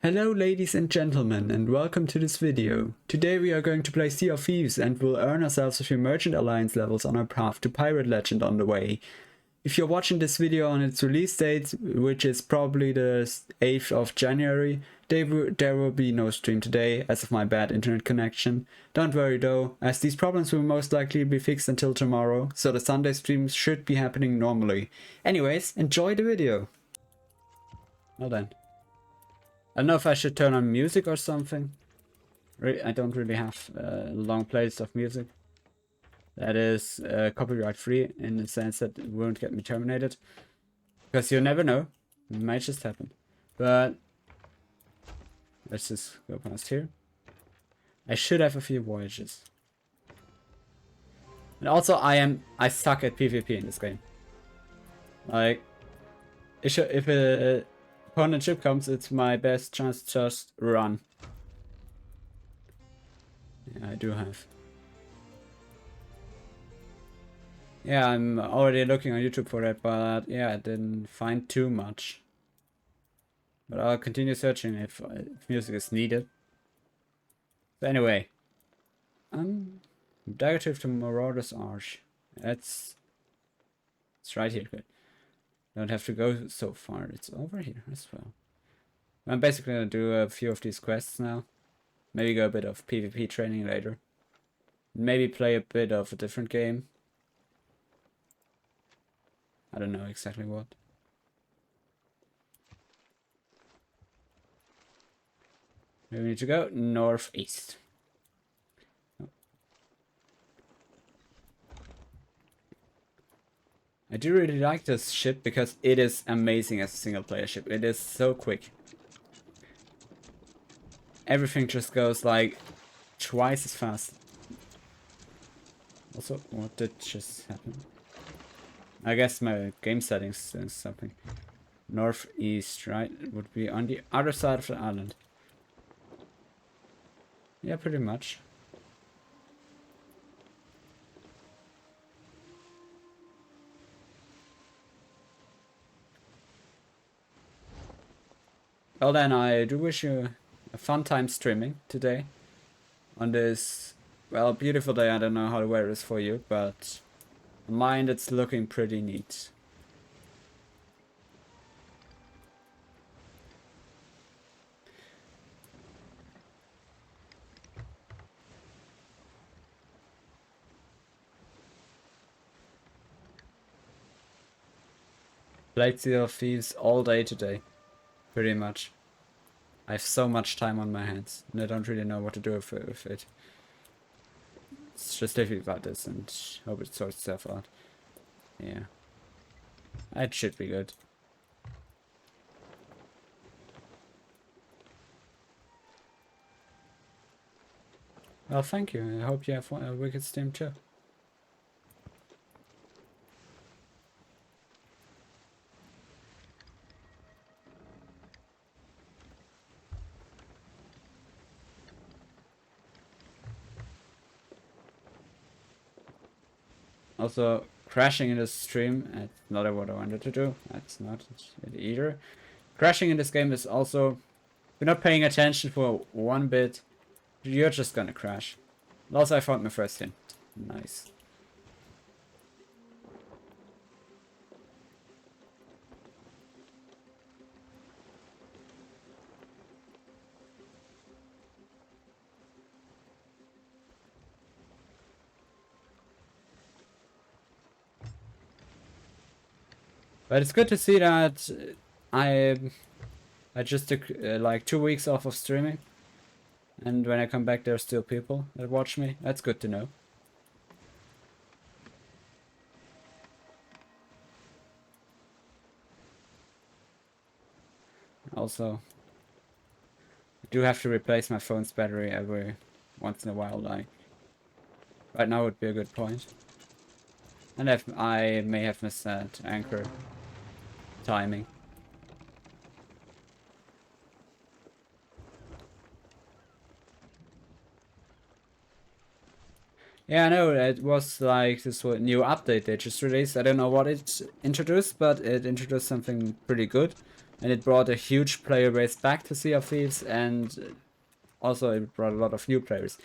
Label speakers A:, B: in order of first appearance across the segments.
A: Hello ladies and gentlemen, and welcome to this video. Today we are going to play Sea of Thieves and will earn ourselves a few Merchant Alliance levels on our path to Pirate Legend on the way. If you're watching this video on its release date, which is probably the 8th of January, there will be no stream today as of my bad internet connection. Don't worry though, as these problems will most likely be fixed until tomorrow, so the Sunday streams should be happening normally. Anyways, enjoy the video! Well then. I don't know if I should turn on music or something. I don't really have a long playlist of music that is copyright free in the sense that it won't get me terminated. Because you never know. It might just happen. But let's just go past here. I should have a few voyages. And also I suck at PvP in this game. Like if a opponent ship comes, it's my best chance to just run. Yeah, I do have. Yeah, I'm already looking on YouTube for that, but yeah, I didn't find too much. But I'll continue searching if music is needed. So anyway, Directive to Marauder's Arch. It's right here. Good. Don't have to go so far. It's over here as well. I'm basically gonna do a few of these quests now. Maybe go a bit of PvP training later. Maybe play a bit of a different game. I don't know exactly what. We need to go northeast. Oh. I do really like this ship because it is amazing as a single player ship. It is so quick. Everything just goes like twice as fast. Also, what did just happen? I guess my game settings doing something. Northeast, right? It would be on the other side of the island. Yeah, pretty much. Well then, I do wish you a fun time streaming today. On this, well, beautiful day. I don't know how the weather is for you, but on mine it's looking pretty neat. Played Sea of Thieves all day today. Pretty much. I have so much time on my hands, and I don't really know what to do with it. It's just thinking about this and hope it sorts itself out. Yeah. It should be good. Well, thank you. I hope you have a wicked stream too. Also, crashing in this stream, that's not what I wanted to do. That's not it either. Crashing in this game is also, if you're not paying attention for one bit, you're just gonna crash. Also, I found my first hint. Nice. But it's good to see that I just took like 2 weeks off of streaming, and when I come back there are still people that watch me. That's good to know. Also, I do have to replace my phone's battery every once in a while, like right now would be a good point. And I may have missed that anchor timing. Yeah, I know, it was like this new update they just released. I don't know what it introduced, but it introduced something pretty good. and it brought a huge player base back to Sea of Thieves, and also it brought a lot of new players.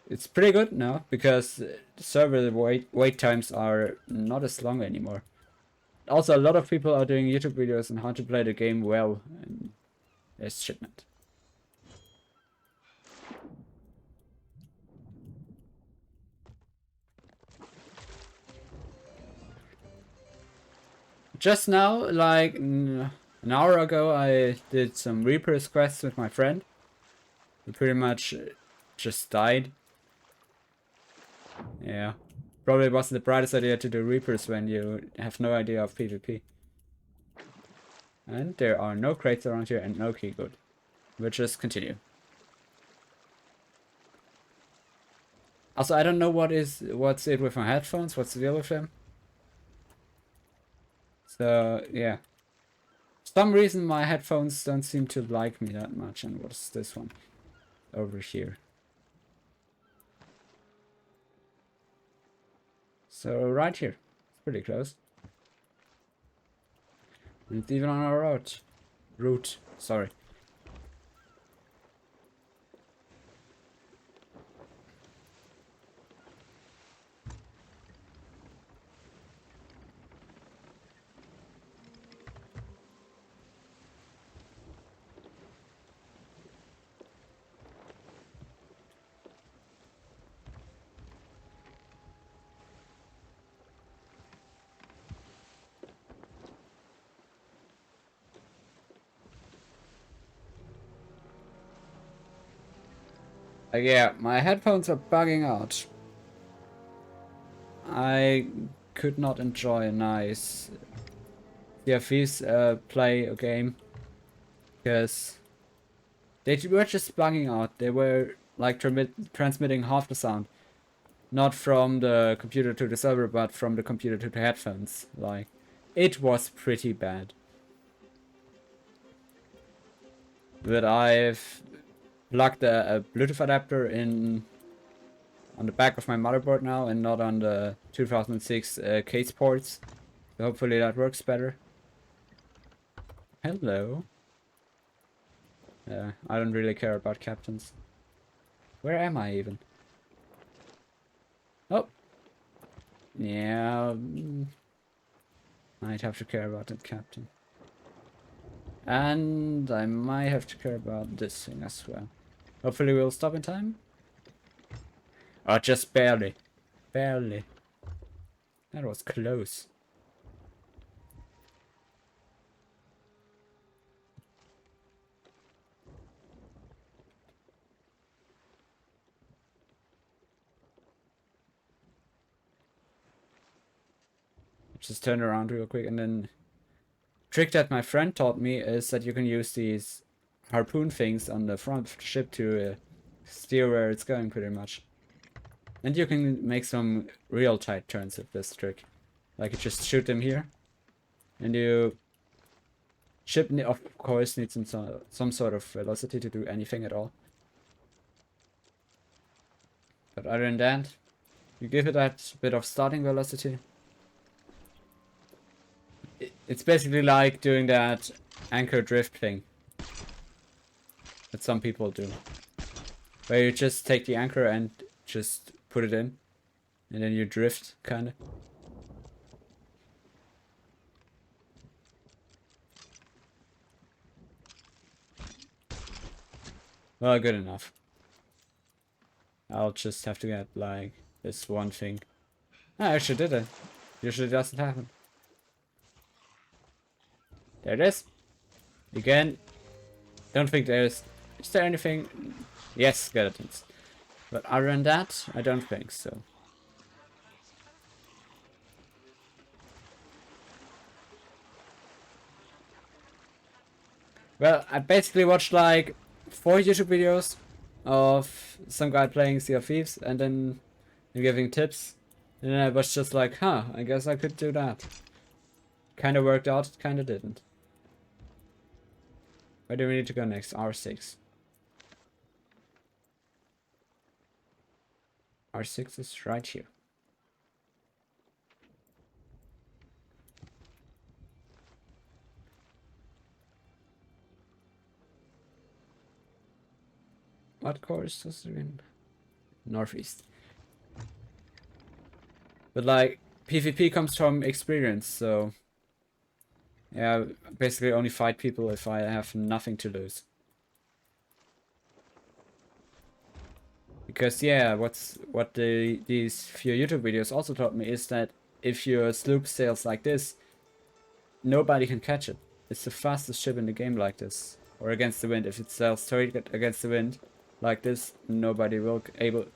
A: It's pretty good now because server wait times are not as long anymore. Also, a lot of people are doing YouTube videos on how to play the game well, and there's shipment. Just now, like an hour ago, I did some Reapers quests with my friend. We pretty much just died. Yeah. Probably wasn't the brightest idea to do Reapers when you have no idea of PvP. And there are no crates around here and no key good. We'll just continue. Also, I don't know what's it with my headphones, what's the deal with them. So, yeah. For some reason my headphones don't seem to like me that much. And what's this one? Over here. So, right here. It's pretty close. And it's even on our route. Sorry. Yeah, my headphones are bugging out. I could not enjoy a nice Thieves play a game because they were just bugging out. They were like transmitting half the sound, not from the computer to the server, but from the computer to the headphones. Like, it was pretty bad. But I've plugged a Bluetooth adapter in on the back of my motherboard now and not on the 2006 case ports. So hopefully that works better. Hello. I don't really care about captains. Where am I even? Oh. Yeah. I'd have to care about that captain. And I might have to care about this thing as well. Hopefully we'll stop in time. Oh, just barely. Barely. That was close. Just turn around real quick, and then trick that my friend taught me is that you can use these harpoon things on the front of the ship to steer where it's going pretty much. And you can make some real tight turns with this trick. Like you just shoot them here, and you ship of course needs some sort of velocity to do anything at all. But other than that, you give it that bit of starting velocity. It's basically like doing that anchor drift thing that some people do, where you just take the anchor and just put it in, and then you drift, kinda. Well, good enough. I'll just have to get, like, this one thing. I actually did it. Usually doesn't happen. There it is. Again. Don't think there's... Is there anything? Yes, skeletons. But other than that, I don't think so. Well, I basically watched like 4 YouTube videos of some guy playing Sea of Thieves and then giving tips. And then I was just like, huh, I guess I could do that. Kinda worked out, kinda didn't. Where do we need to go next? R6. R6 is right here. What course does it again? Northeast. But like, PvP comes from experience, so yeah, basically only fight people if I have nothing to lose. Because yeah, what these few YouTube videos also taught me is that if your sloop sails like this, nobody can catch it. It's the fastest ship in the game like this. Or against the wind. If it sails straight against the wind like this, nobody will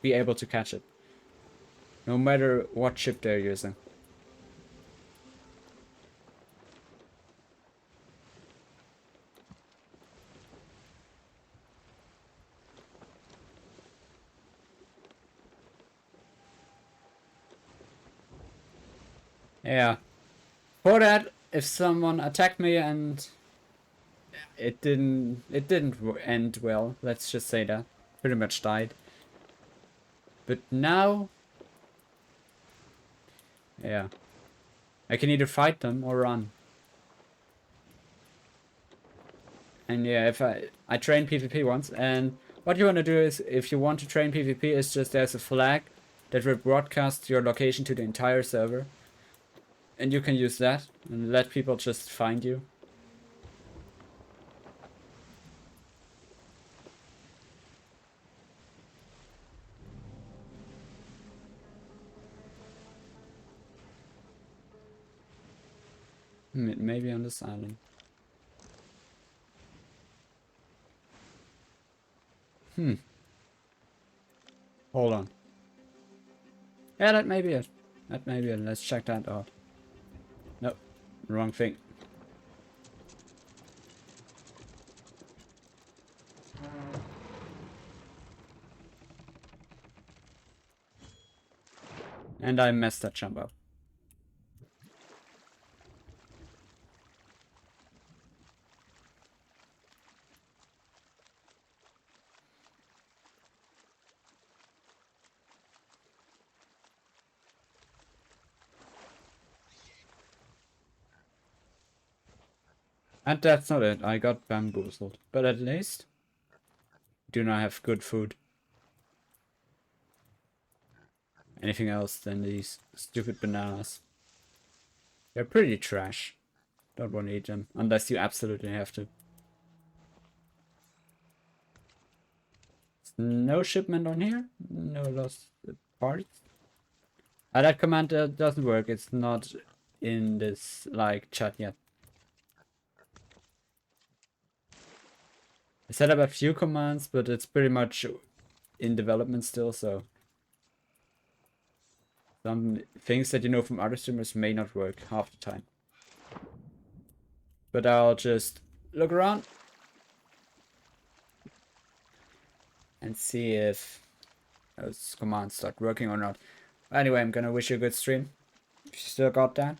A: be able to catch it. No matter what ship they're using. Yeah. For that, if someone attacked me and it didn't end well, let's just say that. Pretty much died. But now, yeah. I can either fight them or run. And yeah, if I trained PvP once, and what you want to do is, if you want to train PvP, is just there's a flag that will broadcast your location to the entire server. And you can use that and let people just find you. Maybe on this island. Hold on. Yeah, that may be it. That may be it. Let's check that out. Nope. Wrong thing. And I messed that jump up. And that's not it. I got bamboozled. But at least do not have good food. Anything else than these stupid bananas. They're pretty trash. Don't want to eat them. Unless you absolutely have to. No shipment on here? No lost parts? That command doesn't work. It's not in this like chat yet. I set up a few commands, but it's pretty much in development still, so some things that you know from other streamers may not work half the time. But I'll just look around and see if those commands start working or not. Anyway, I'm gonna wish you a good stream. If you still got that.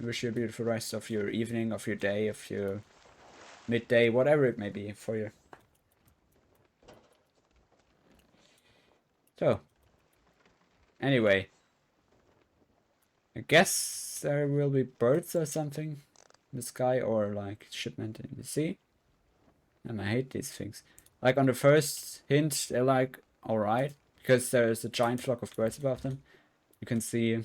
A: I wish you a beautiful rest of your evening, of your day, of your midday, whatever it may be for you. So, anyway, I guess there will be birds or something in the sky, or like shipment in the sea. And I hate these things. Like on the first hint, they're like alright, because there is a giant flock of birds above them. You can see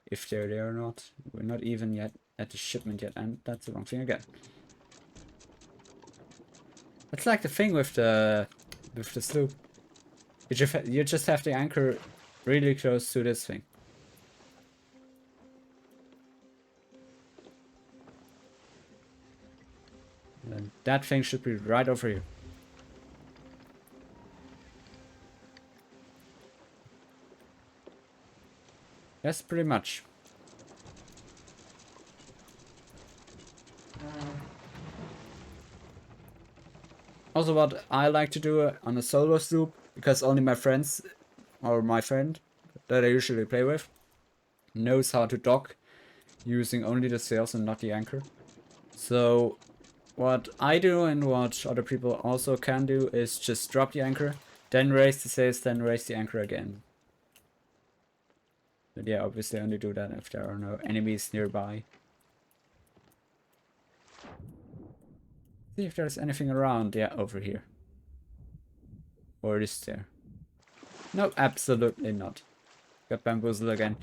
A: if they're there or not. We're not even yet at the shipment yet, and that's the wrong thing again. That's like the thing with the sloop. You just have the anchor really close to this thing. And that thing should be right over here. Yes, pretty much. Also, what I like to do on a solo sloop, because only my friends, or my friend that I usually play with, knows how to dock using only the sails and not the anchor. So what I do and what other people also can do is just drop the anchor, then raise the sails, then raise the anchor again. But yeah, obviously only do that if there are no enemies nearby. See if there's anything around. Yeah, over here. Or is there? No, absolutely not. Got bamboozled again.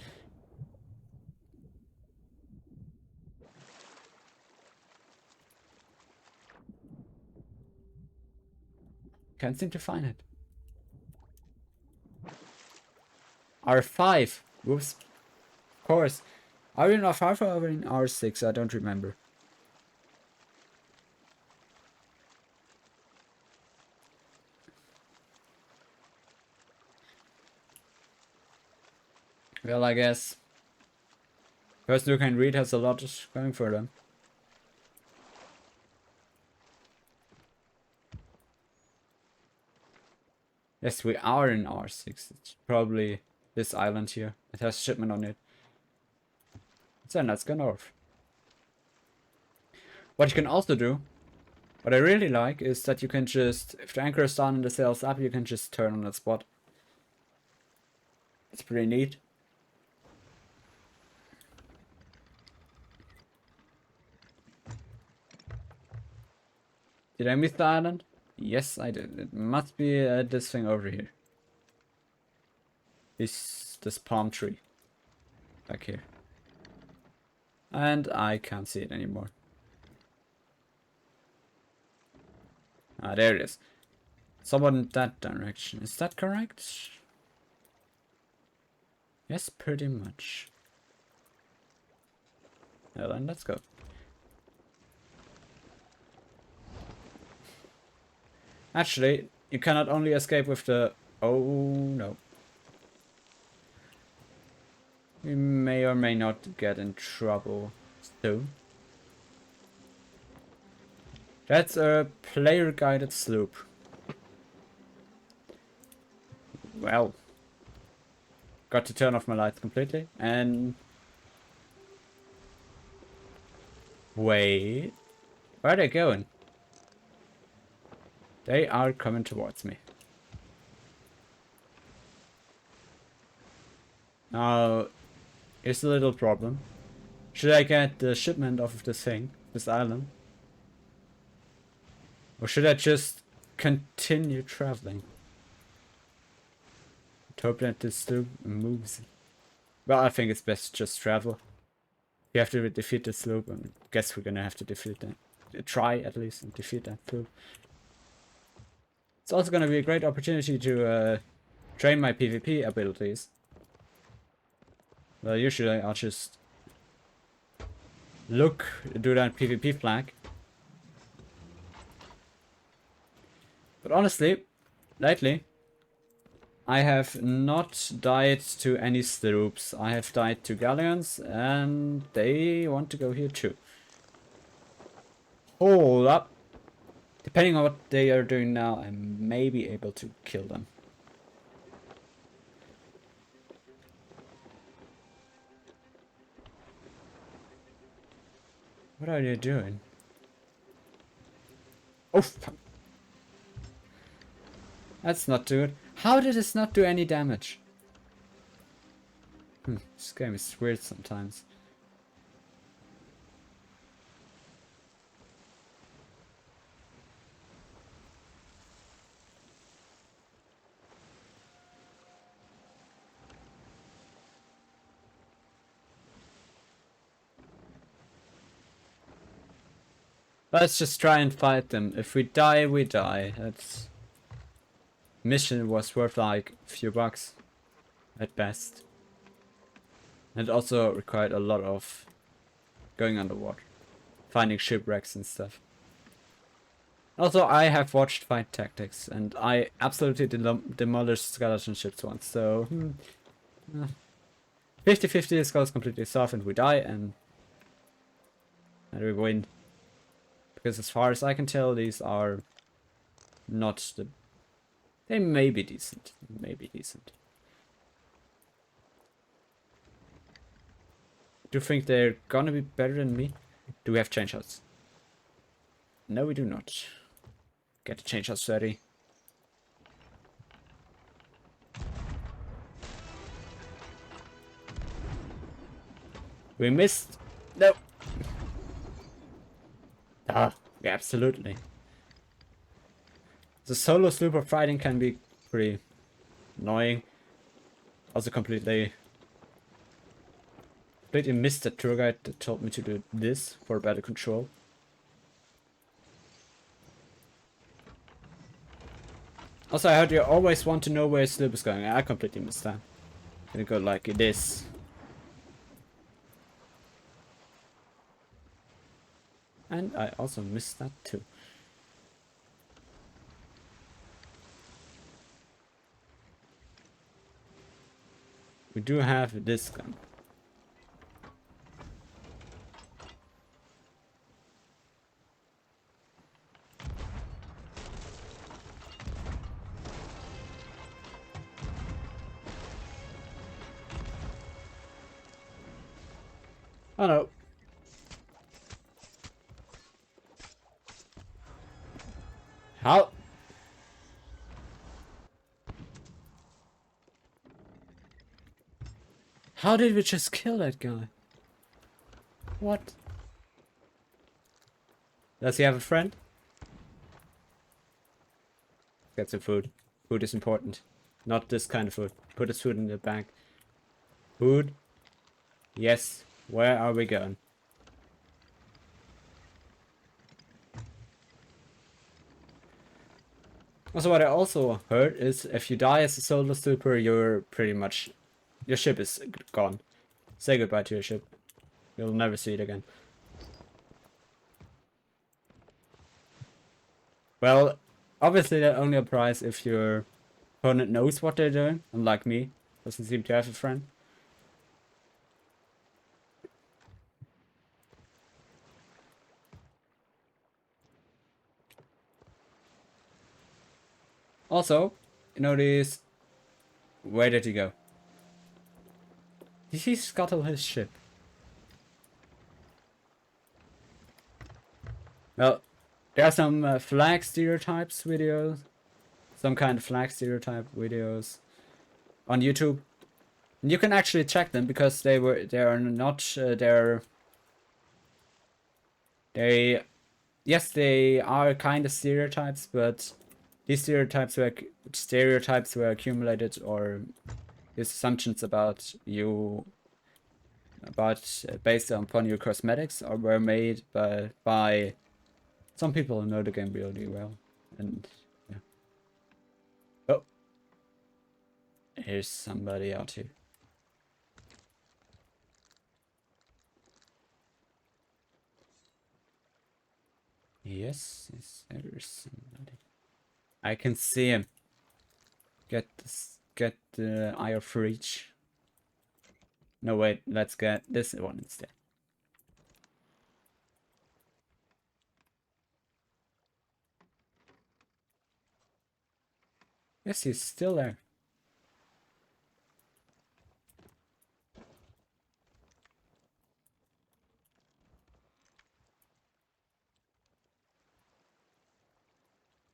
A: Can't seem to find it. R5. Whoops. Of course. Are we in R5 or are we in R6? I don't remember. Well, I guess person who can read has a lot going for them. Yes, we are in R6. It's probably this island here. It has shipment on it. So let's go north. What you can also do, what I really like, is that you can just, if the anchor is down and the sail's up, you can just turn on that spot. It's pretty neat. Did I miss the island? Yes, I did. It must be this thing over here. This palm tree. Back here. And I can't see it anymore. Ah, there it is. Somewhat in that direction. Is that correct? Yes, pretty much. Well then, let's go. Actually, you cannot only escape with the... Oh, no. We may or may not get in trouble soon. That's a player-guided sloop. Well. Got to turn off my lights completely, and... Wait. Where are they going? They are coming towards me. Now, here's a little problem. Should I get the shipment off of this thing, this island? Or should I just continue traveling? Hope that this sloop moves. Well, I think it's best to just travel. We have to defeat the sloop, and I guess we're gonna have to defeat that. Try at least and defeat that sloop. It's also gonna be a great opportunity to train my PvP abilities. Well, usually I'll just do that PvP flag. But honestly, lately, I have not died to any sloops. I have died to galleons, and they want to go here too. Hold up. Depending on what they are doing now, I may be able to kill them. What are they doing? Oh, fuck. That's not good. How did this not do any damage? This game is weird sometimes. Let's just try and fight them. If we die, we die. That's... Mission was worth like a few bucks at best. And it also required a lot of going underwater, finding shipwrecks and stuff. Also, I have watched Fight Tactics, and I absolutely demolished skeleton ships once, so... 50-50 this goes completely soft and we die, and we win. Because as far as I can tell, these are not the... They may be decent. Maybe decent. Do you think they're gonna be better than me? Do we have chain shots? No, we do not. Get the chain shots ready. We missed. No. Ah, yeah, absolutely. The solo sloop of fighting can be Pretty annoying. Also completely missed the tour guide that told me to do this for better control. Also, I heard you always want to know where Sloop is going. I completely missed that. Gonna go like this. And I also missed that too. We do have this gun. Oh no. How? How did we just kill that guy? What? Does he have a friend? Get some food. Food is important. Not this kind of food. Put his food in the bag. Food? Yes. Where are we going? Also, what I also heard is if you die as a solo super, you're pretty much... your ship is gone. Say goodbye to your ship. You'll never see it again. Well, obviously that only applies if your opponent knows what they're doing, unlike me. Doesn't seem to have a friend. Also, you notice... where did he go? Did he scuttle his ship? Well, there are some flag stereotypes videos. Some kind of flag stereotype videos on YouTube. And you can actually check them because they are not yes, they are kind of stereotypes, but these stereotypes were accumulated, or these assumptions about you based upon your cosmetics, or were made by some people who know the game really well. And yeah. Oh, here's somebody out here. Yes, there is somebody. I can see him. Get the Eye of Reach. No, wait, let's get this one instead. Yes, he's still there.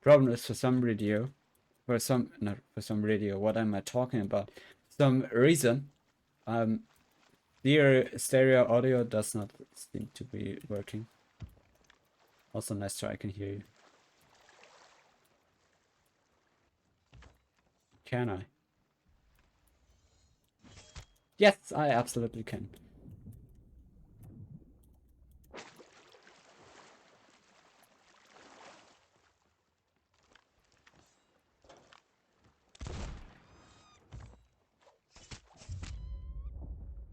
A: Problem is for some radio, not for some radio, what am I talking about? Some reason, the stereo audio does not seem to be working. Also, nice try, I can hear you. Can I? Yes, I absolutely can.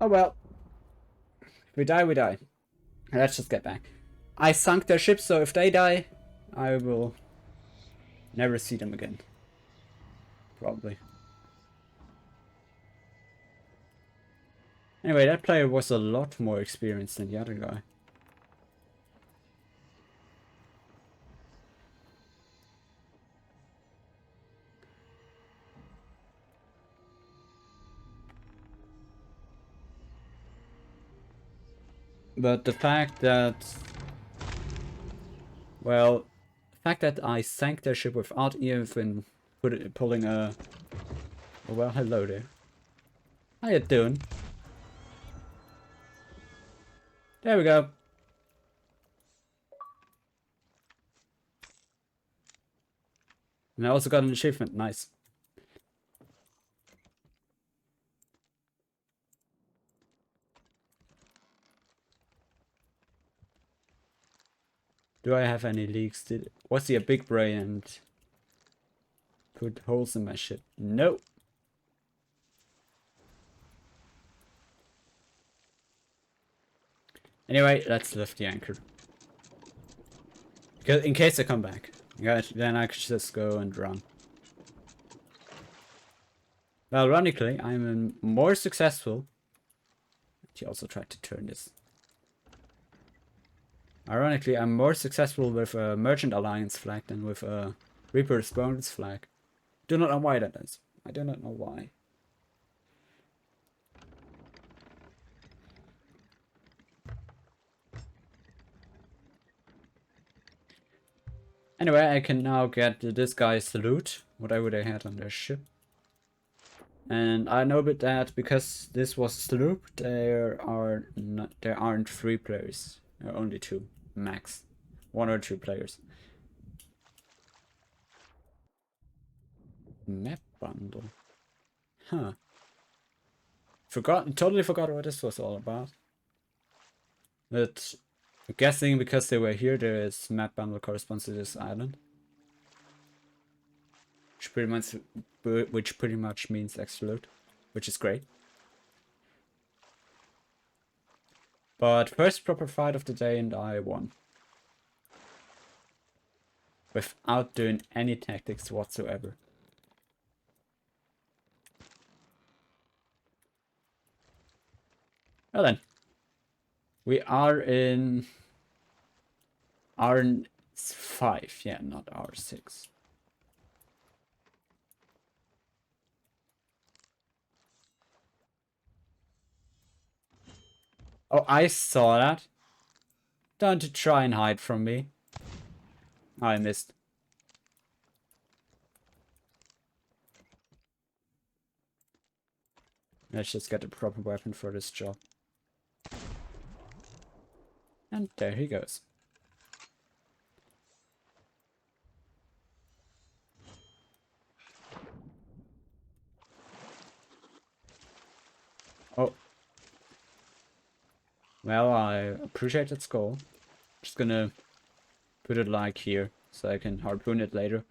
A: Oh well. If we die, we die. Let's just get back. I sunk their ship, so if they die, I will never see them again. Probably. Anyway, that player was a lot more experienced than the other guy. But the fact that... well, the fact that I sank their ship without even pulling a... oh, well, hello there. How you doing? There we go. And I also got an achievement, nice. Do I have any leaks? Was he a big brain and put holes in my ship? No. Anyway, let's lift the anchor. Because in case I come back, then I could just go and run. Well, ironically, I'm more successful. She also tried to turn this. Ironically, I'm more successful with a Merchant Alliance flag than with a Reaper's Bonus flag. Do not know why that is. I do not know why. Anyway, I can now get this guy's loot, whatever they had on their ship. And I know that because this was a sloop, there aren't 3 players. There are only 2, max. 1 or 2 players. Map bundle. Huh. Totally forgot what this was all about. But I'm guessing because they were here, this map bundle corresponds to this island. Which pretty much means extra loot, which is great. But first proper fight of the day and I won. Without doing any tactics whatsoever. Well then. We are in R5, yeah, not R6. Oh, I saw that. Don't try and hide from me. I missed. Let's just get a proper weapon for this job. And there he goes. Oh. Well, I appreciate that skull. Just gonna put it like here, so I can harpoon it later.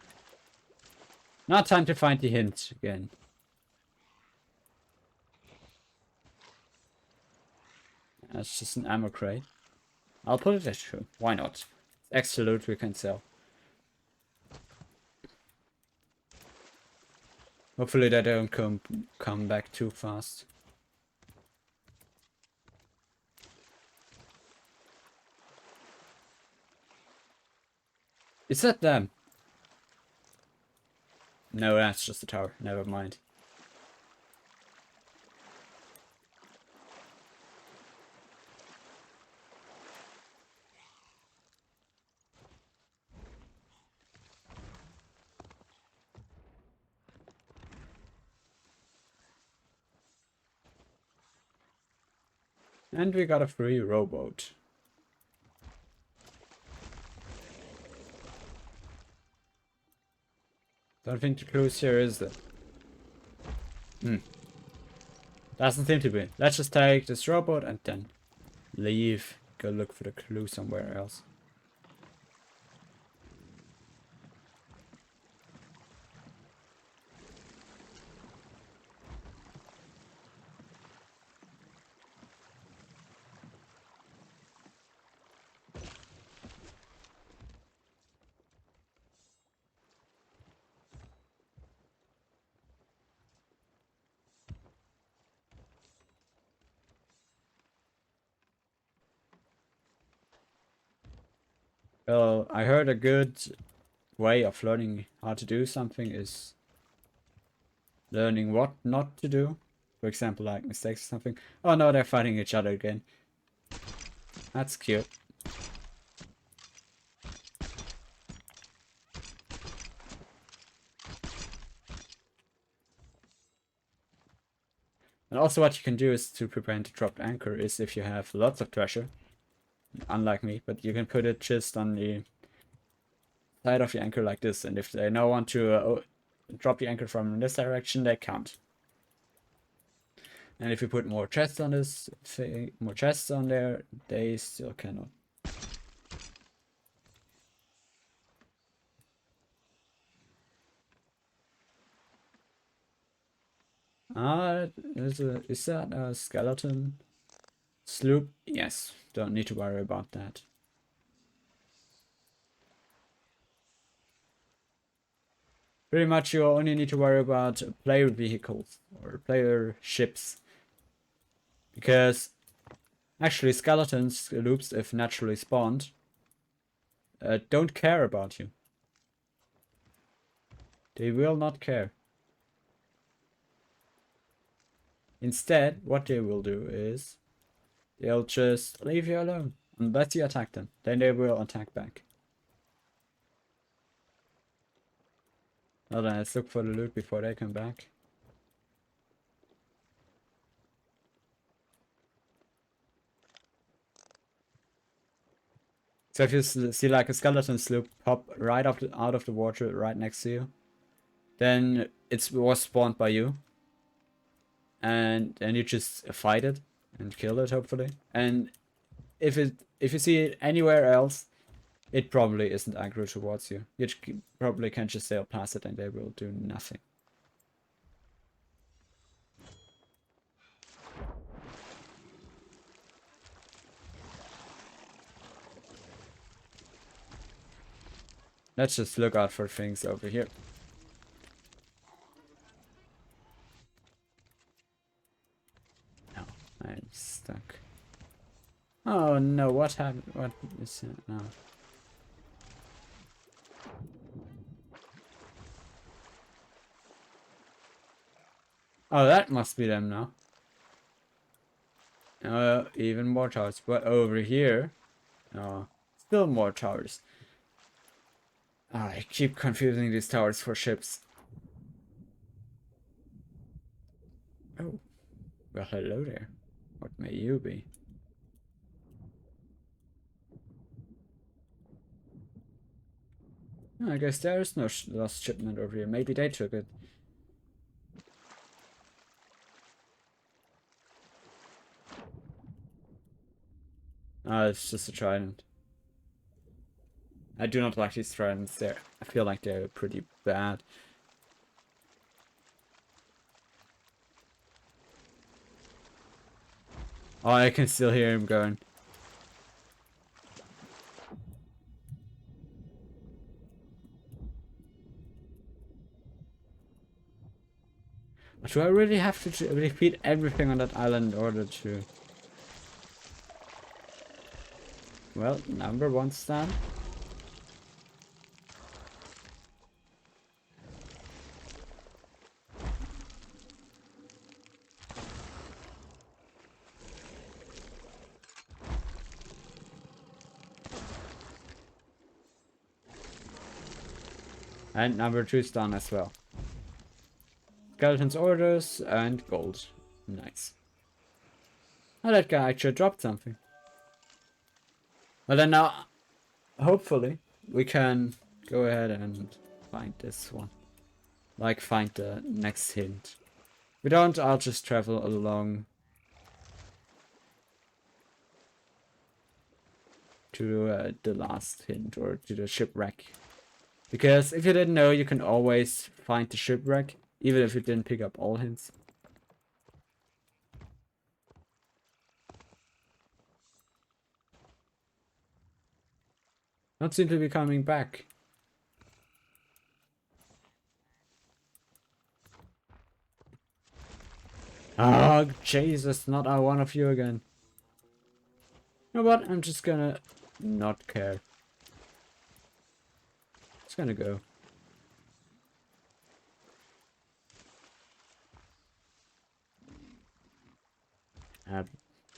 A: Not time to find the hint again. That's just an ammo crate. I'll put it there too. Why not? Extra loot we can sell. Hopefully they don't come back too fast. Is that them? No, that's just the tower. Never mind. And we got a free rowboat. Don't think the clues here is there. Doesn't seem to be. Let's just take this rowboat and then leave. Go look for the clue somewhere else. Well, I heard a good way of learning how to do something is learning what not to do. For example, like mistakes or something. Oh no, they're fighting each other again. That's cute. And also what you can do is to prevent dropped anchor is if you have lots of treasure. Unlike me, but you can put it just on the side of the anchor like this, and if they now want to drop the anchor from this direction, they can't. And if you put more chests on this thing, more chests on there, they still cannot. Is that a skeleton sloop? Yes, don't need to worry about that. Pretty much you only need to worry about player vehicles or player ships. Because actually skeletons loops, if naturally spawned, don't care about you. They will not care. Instead, what they will do is they'll just leave you alone unless you attack them. Then they will attack back. Now then, let's look for the loot before they come back. So if you see like a skeleton sloop pop right out of the water right next to you, then it was spawned by you. And then you just fight it and kill it, hopefully. And if you see it anywhere else, it probably isn't aggro towards you. You probably can just sail past it and they will do nothing. Let's just look out for things over here. No, I'm stuck. Oh no, what happened? What is it now? Oh, that must be them now. Even more towers. But over here, still more towers. I keep confusing these towers for ships. Oh, well, hello there. What may you be? Oh, I guess there is no lost shipment over here. Maybe they took it. It's just a trident. I do not like these tridents there. I feel like they're pretty bad. Oh, I can still hear him going. But do I really have to repeat everything on that island in order to... Well, number one stand. And number two stand as well. Skeleton's orders and gold. Nice. Oh, that guy actually dropped something. Well then now, hopefully, we can go ahead and find this one. Like, find the next hint. If we don't, I'll just travel along to the last hint, or to the shipwreck. Because if you didn't know, you can always find the shipwreck, even if you didn't pick up all hints. Not seem to be coming back. Oh, Jesus, not one of you again. You know what? I'm just gonna not care. Just gonna go.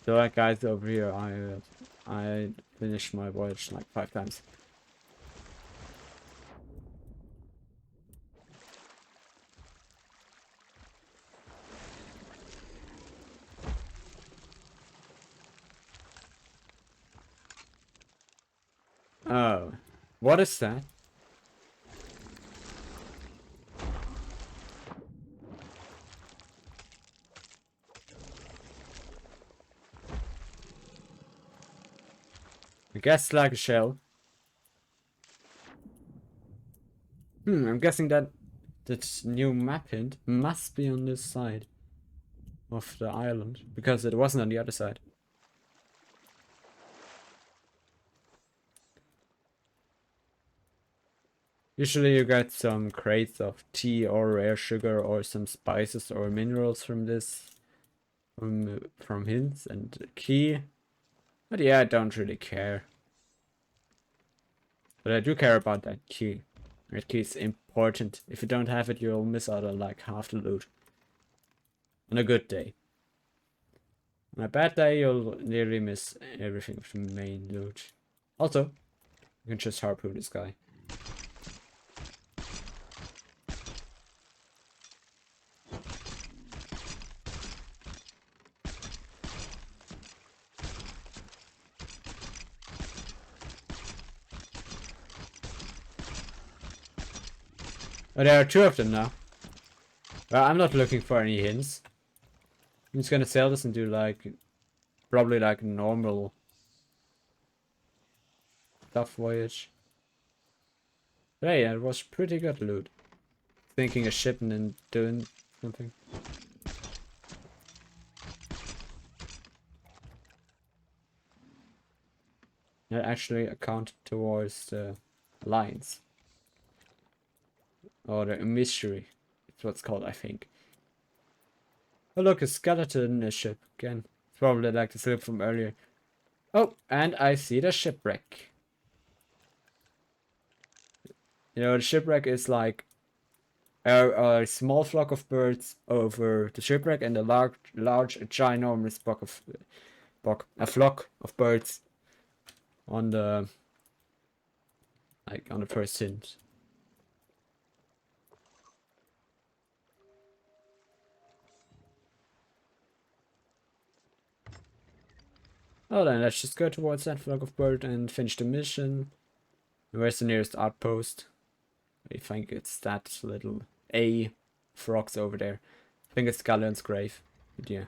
A: So like guys over here, I finished my voyage like 5 times. Oh, what is that? I guess like a shell. I'm guessing that that new map hint must be on this side. of the island because it wasn't on the other side. Usually you get some crates of tea or rare sugar or some spices or minerals from this, from hints and key. But yeah, I don't really care. But I do care about that key. That key is important. If you don't have it, you'll miss out on like half the loot. On a good day. On a bad day, you'll nearly miss everything of the main loot. Also, you can just harpoon this guy. Oh, there are two of them now. Well, I'm not looking for any hints. I'm just gonna sell this and do like, probably like a normal stuff voyage. But hey, it was pretty good loot. Thinking a ship and then doing something. That actually accounted towards the lines. Or the mystery. It's what's called, I think. Oh look, a skeleton ship again. It's probably like the slip from earlier. Oh, and I see the shipwreck. You know, the shipwreck is like a small flock of birds over the shipwreck and a large, ginormous a flock of birds on the on the first hint. Oh, then let's just go towards that flock of birds and finish the mission. Where's the nearest outpost? I think it's that little A frogs over there. I think it's Galleon's grave. But yeah.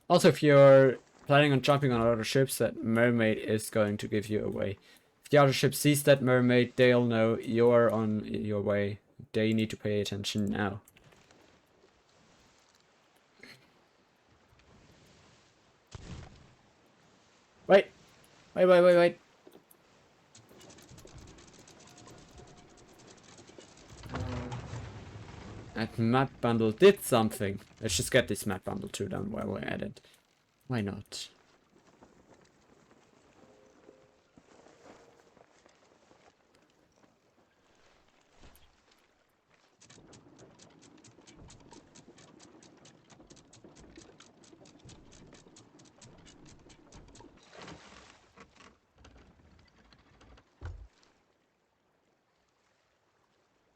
A: Also, if you're planning on jumping on other ships, that mermaid is going to give you away. If the other ship sees that mermaid, they'll know you're on your way. They need to pay attention now. Wait! Wait. That map bundle did something. Let's just get this map bundle too down while we're at it. Why not?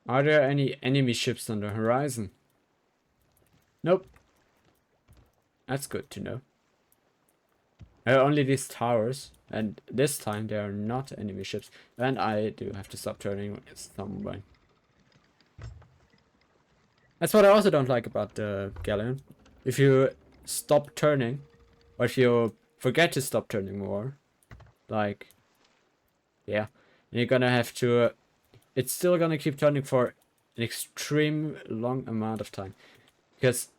A: Are there any enemy ships on the horizon? Nope. That's good to know. There are only these towers, and this time they are not enemy ships. And I do have to stop turning some way. That's what I also don't like about the Galleon. If you stop turning, or if you forget to stop turning more, like, yeah, you're gonna have to, it's still gonna keep turning for an extreme long amount of time. Because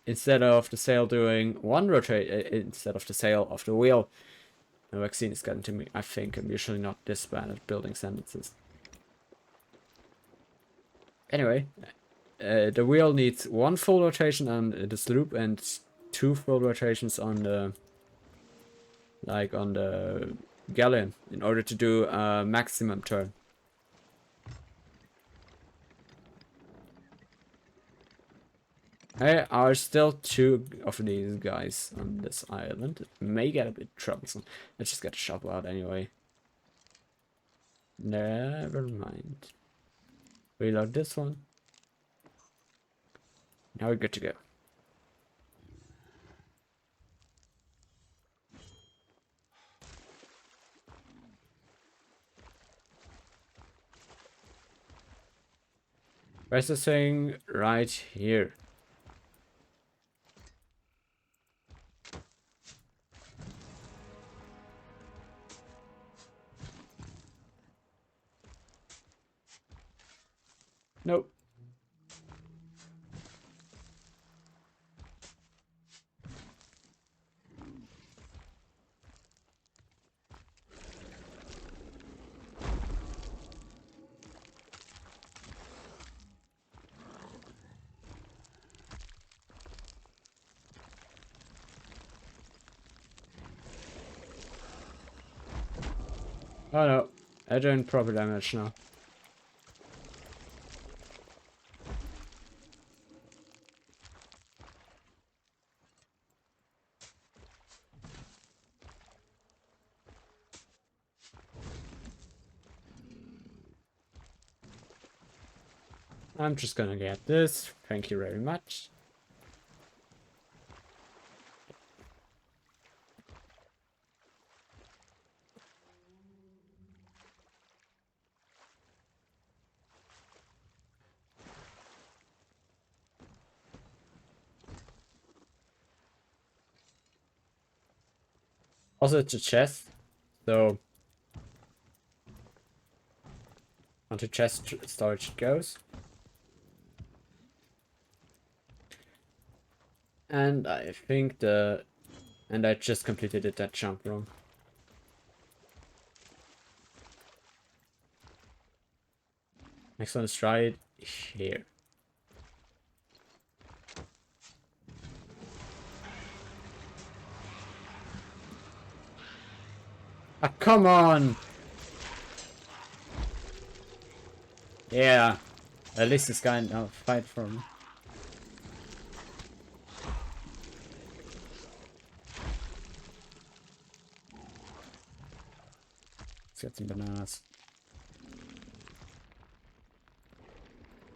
A: instead of the sail doing one rotate, instead of the sail of the wheel, the vaccine is getting to me. I think I'm usually not this bad at building sentences. Anyway, the wheel needs one full rotation on the sloop and 2 full rotations on the galleon in order to do a maximum turn. There are still 2 of these guys on this island. It may get a bit troublesome. Let's just get a shovel out anyway. Never mind. Reload this one. Now we're good to go. Where's the thing? Right here. Nope. Oh no, I doing proper damage now. I'm just gonna get this. Thank you very much. Also, it's a chest, so onto chest storage it goes. And I think I just completed it that jump wrong. Next one is try it here. Ah, come on! Yeah, at least this guy now fight for me. Let's get some bananas.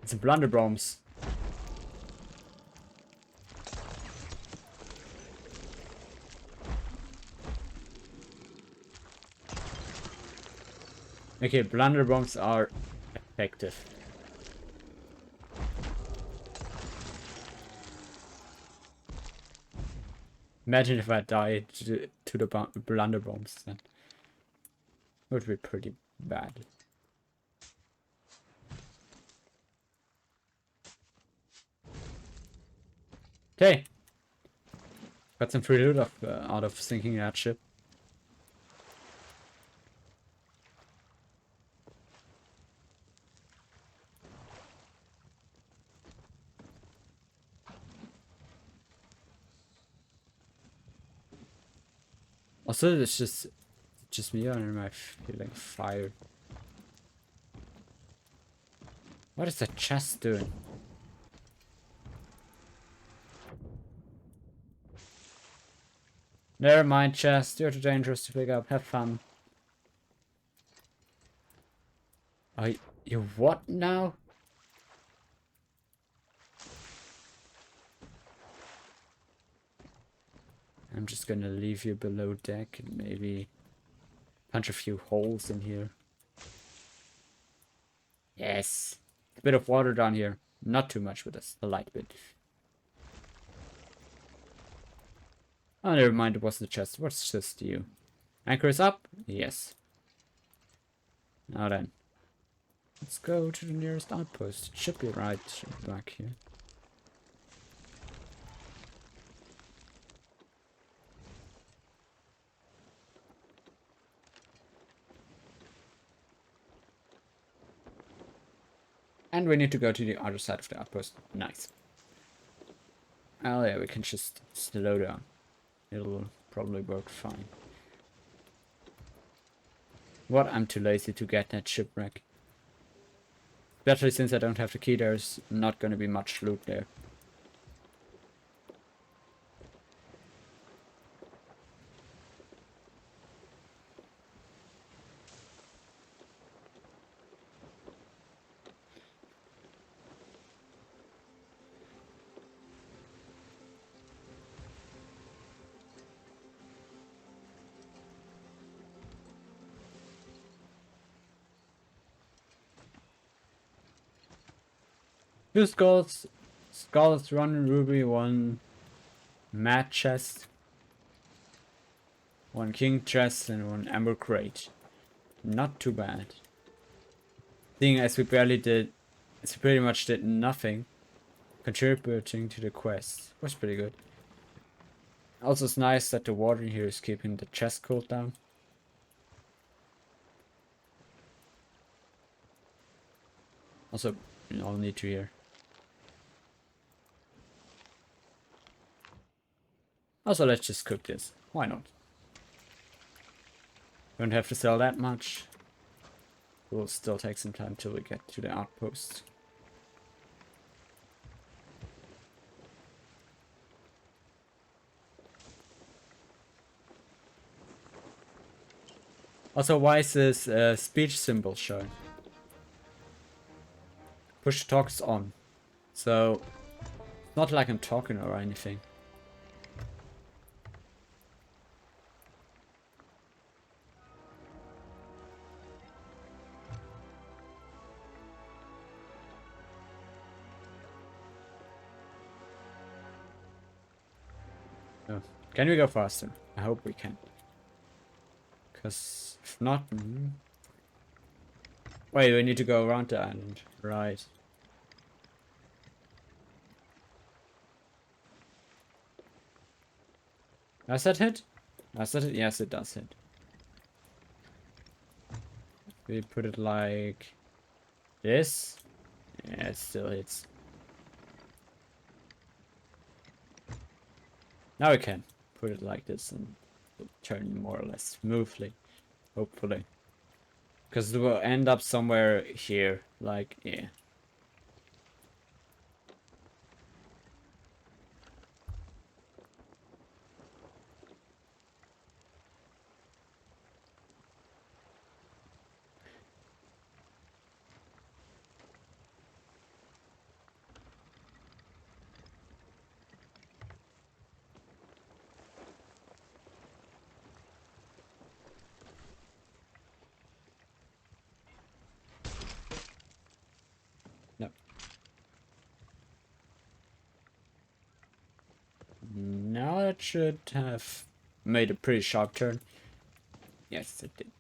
A: It's a blunderbombs. Okay, blunderbombs are effective. Imagine if I died to the blunderbombs, then it would be pretty bad. Okay, got some free loot out of sinking that ship. Also, it's just me, or am I feeling fire? What is that chest doing? Never mind, chest. You're too dangerous to pick up. Have fun. You what now? I'm just gonna leave you below deck and maybe punch a few holes in here. Yes. A bit of water down here. Not too much, but a light bit. Oh, never mind. It was the chest. What's just you? Anchor is up? Yes. Now then. Let's go to the nearest outpost. It should be right back here. And we need to go to the other side of the outpost. Nice. Oh yeah, we can just slow down. It'll probably work fine. What? I'm too lazy to get that shipwreck. Especially since I don't have the key, there's not gonna be much loot there. Two skulls, one ruby, one mad chest, one king chest, and one amber crate. Not too bad. Seeing as we barely did It's pretty much did nothing, contributing to the quest. Was pretty good. Also, it's nice that the water here is keeping the chest cooled down. Also, no need to here. Also, let's just cook this. Why not? Don't have to sell that much. It will still take some time till we get to the outpost. Also, why is this speech symbol showing? Push to talk is on. So, it's not like I'm talking or anything. Oh. Can we go faster? I hope we can. Because if not... Wait, we need to go around the island. Right. Does that hit? Does that hit? Yes, it does hit. We put it like this. Yeah, it still hits. Now we can put it like this and it'll turn more or less smoothly. Hopefully. Because it will end up somewhere here. Like, yeah. No. Now it should have made a pretty sharp turn. Yes, it did.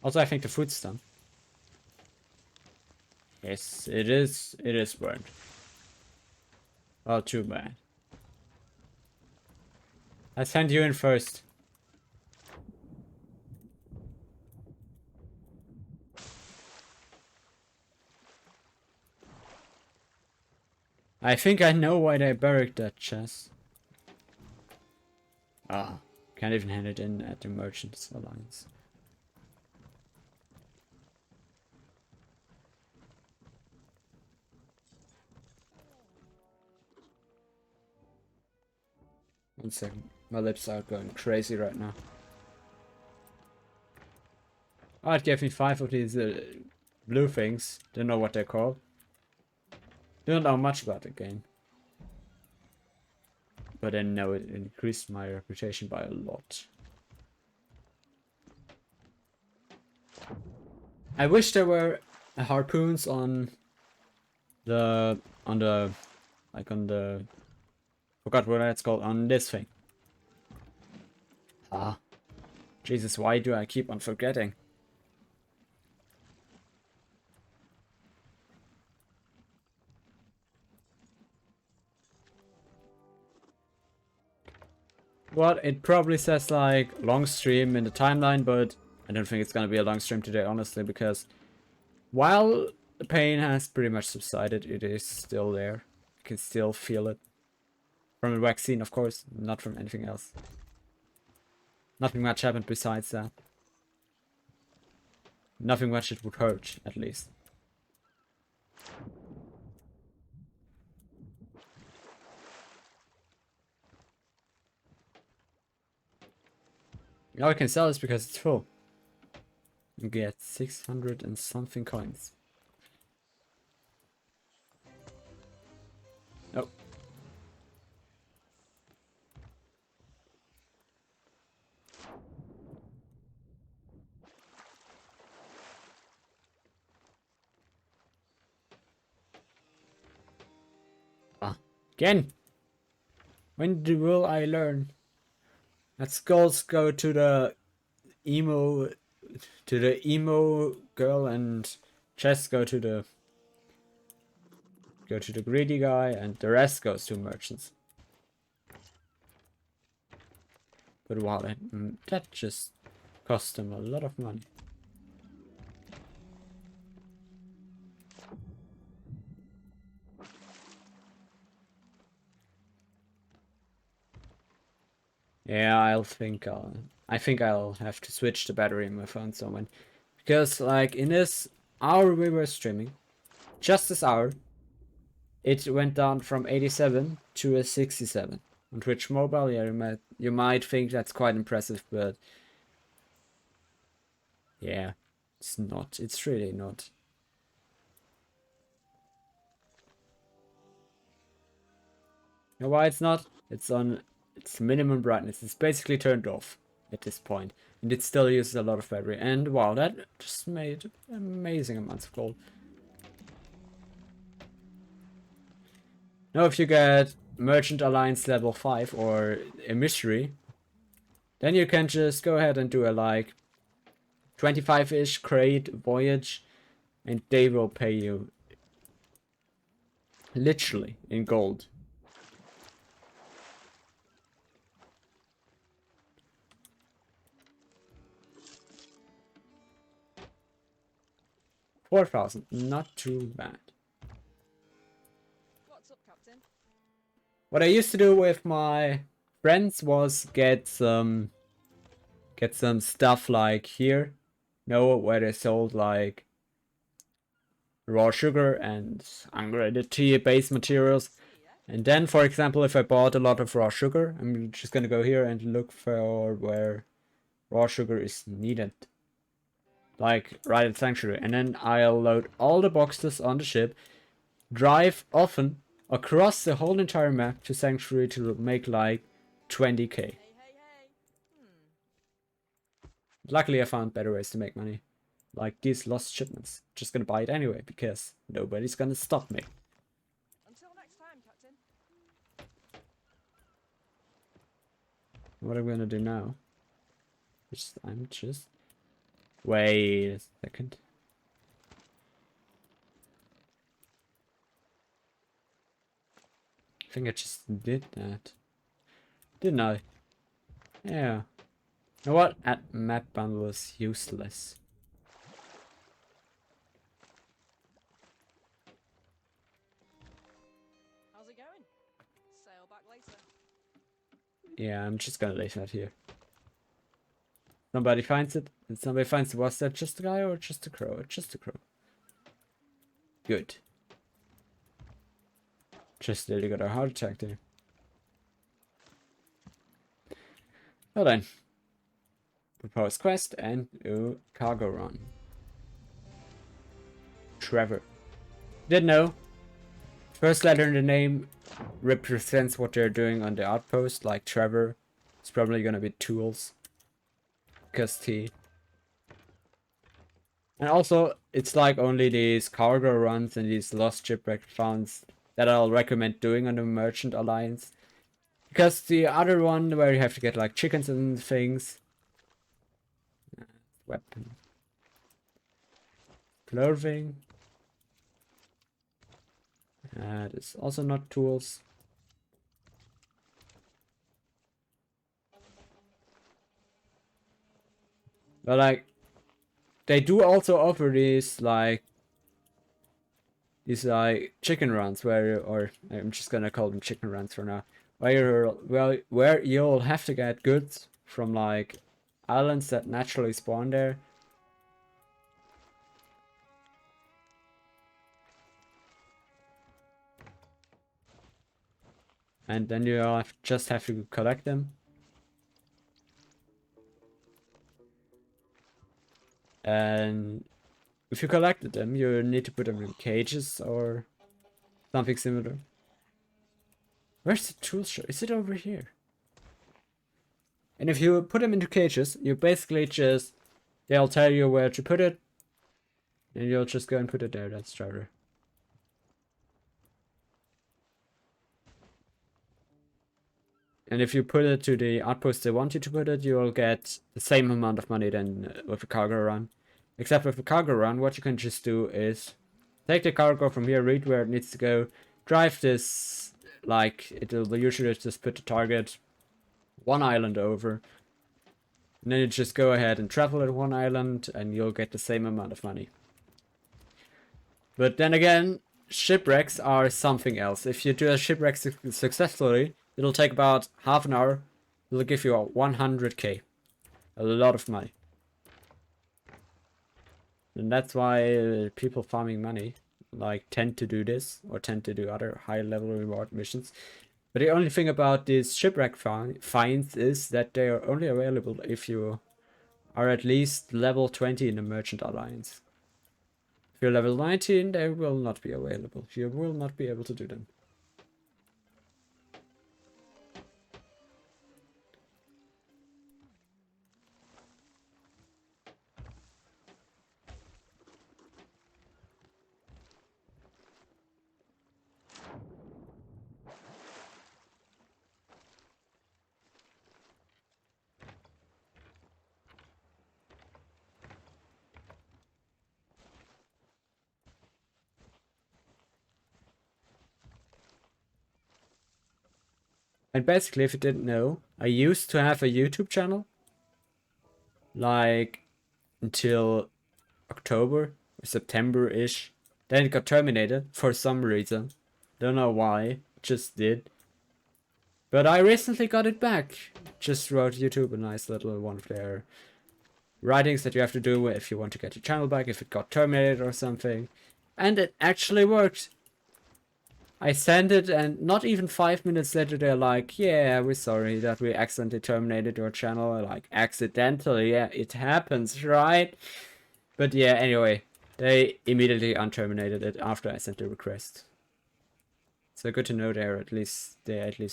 A: Also, I think the food's done. Yes, it is. It is burned. Oh, too bad. I send you in first. I think I know why they buried that chest. Ah, can't even hand it in at the Merchants Alliance. One second. My lips are going crazy right now. Oh, it gave me 5 of these blue things. Don't know what they're called. Don't know much about the game. But I know it increased my reputation by a lot. I wish there were harpoons on the forgot what it's called, on this thing. Ah. Jesus, why do I keep on forgetting? Well, it probably says like long stream in the timeline, but I don't think it's gonna be a long stream today, honestly, because while the pain has pretty much subsided, it is still there. I can still feel it. From the vaccine, of course, not from anything else. Nothing much happened besides that. Nothing much it would hurt, at least. Now I can sell this because it's full. You get 600 and something coins. Nope. Ah, again! When will I learn? That skulls go to the emo to the emo girl and just go to the greedy guy, and the rest goes to merchants. But wow, that just cost them a lot of money. Yeah, I think I'll have to switch the battery in my phone someone. Because like in this hour we were streaming, just this hour, it went down from 87 to a 67. On Twitch Mobile, yeah, you might think that's quite impressive, but yeah, it's not. It's really not. You know why it's not? It's on its minimum brightness. It's basically turned off at this point, and it still uses a lot of battery. And wow, that just made amazing amounts of gold. Now, if you get Merchant Alliance level 5 or a mystery, then you can just go ahead and do a like 25-ish crate voyage, and they will pay you literally in gold. $4,000, not too bad.
B: What's up, Captain?
A: What I used to do with my friends was get some stuff like here, where they sold like raw sugar and ungraded tea base materials. And then, for example, if I bought a lot of raw sugar, I'm just gonna go here and look for where raw sugar is needed. Like right at Sanctuary. And then I'll load all the boxes on the ship, drive often across the whole entire map to Sanctuary to make like 20k.
B: Hey.
A: Luckily I found better ways to make money. Like these lost shipments. Just gonna buy it anyway because nobody's gonna stop me.
B: Until next time, Captain.
A: What I'm gonna do now? I'm just... Wait a second. I think I just did that. Didn't I? Yeah. You know what? At map bundle is useless.
B: How's it going? Sail back later.
A: Yeah, I'm just gonna leave that here. Somebody finds it, and somebody finds it. Was that just a guy or just a crow? It's just a crow. Good. Just nearly got a heart attack there. Well then. Propose quest and cargo run. Trevor. Didn't know. First letter in the name represents what they're doing on the outpost, like Trevor. It's probably gonna be tools. Because T. And also, it's like only these cargo runs and these lost shipwreck founds that I'll recommend doing on the Merchant Alliance. Because the other one where you have to get like chickens and things. Weapon. Clothing. That is also not tools. But like, they do also offer these like chicken runs or I'm just gonna call them chicken runs for now. Where you'll have to get goods from like islands that naturally spawn there. And then you just have to collect them. And if you collected them, you need to put them in cages or something similar. Where's the tool shop? Is it over here? And if you put them into cages, you basically just... They'll tell you where to put it. And you'll just go and put it there. That's Trevor. And if you put it to the outpost they want you to put it, you'll get the same amount of money than with a cargo run. Except with a cargo run, what you can just do is take the cargo from here, read where it needs to go, drive this, like, it'll usually just put the target one island over. And then you just go ahead and travel at one island, and you'll get the same amount of money. But then again, shipwrecks are something else. If you do a shipwreck successfully, it'll take about half an hour. It'll give you a 100k. A lot of money. And that's why people farming money like tend to do this or tend to do other high level reward missions. But the only thing about these shipwreck finds is that they are only available if you are at least level 20 in the Merchant Alliance. If you're level 19, they will not be available. You will not be able to do them. And basically, if you didn't know, I used to have a YouTube channel. Like, until October or September-ish. Then it got terminated for some reason. Don't know why. Just did. But I recently got it back. Just wrote YouTube a nice little one of their writings that you have to do if you want to get your channel back, if it got terminated or something. And it actually worked. I sent it, and not even 5 minutes later they're like, yeah, we're sorry that we accidentally terminated your channel. Like, accidentally, yeah, it happens, right? But yeah, anyway, they immediately unterminated it after I sent the request. So good to know they at least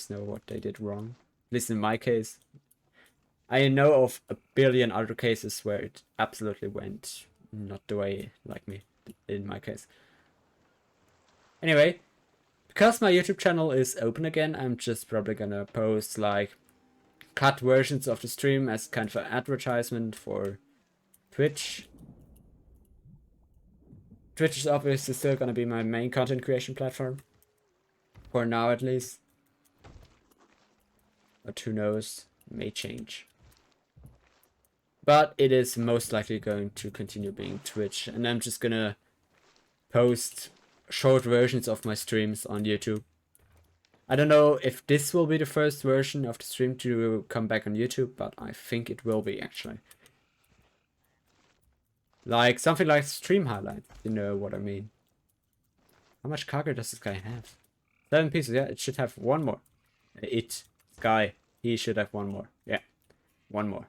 A: know what they did wrong. At least in my case. I know of a billion other cases where it absolutely went not the way like me in my case. Anyway, because my YouTube channel is open again, I'm just probably gonna post like cut versions of the stream as kind of an advertisement for Twitch. Twitch is obviously still gonna be my main content creation platform. For now at least. But who knows, may change. But it is most likely going to continue being Twitch, and I'm just gonna post short versions of my streams on YouTube. I don't know if this will be the first version of the stream to come back on YouTube, but I think it will be actually. Like something like stream highlights, you know what I mean. How much cargo does this guy have? 7 pieces, yeah, it should have one more. Guy, he should have one more. Yeah, one more.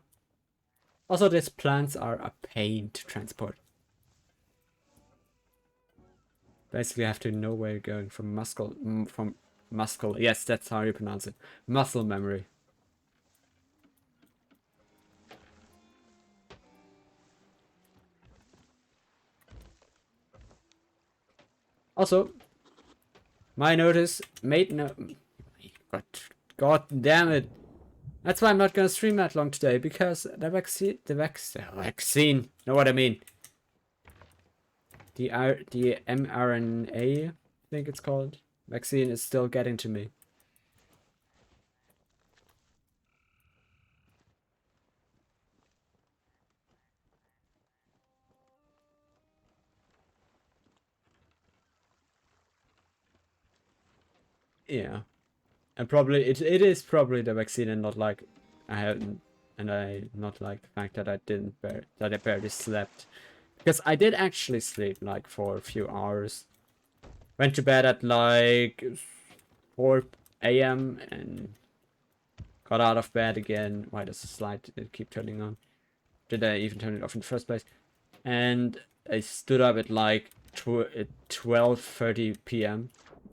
A: Also, these plants are a pain to transport. Basically, I have to know where you're going from muscle. Yes, that's how you pronounce it. Muscle memory. Also, my notice made no. God damn it! That's why I'm not gonna stream that long today, because the vaccine. Know what I mean? The mRNA, I think it's called, vaccine is still getting to me. Yeah, and probably it is probably the vaccine, and not like not like the fact that I barely slept, because I did actually sleep like for a few hours. Went to bed at like 4 a.m. and got out of bed again. Why does the slide keep turning on? Did I even turn it off in the first place? And I stood up at like 12:30 p.m.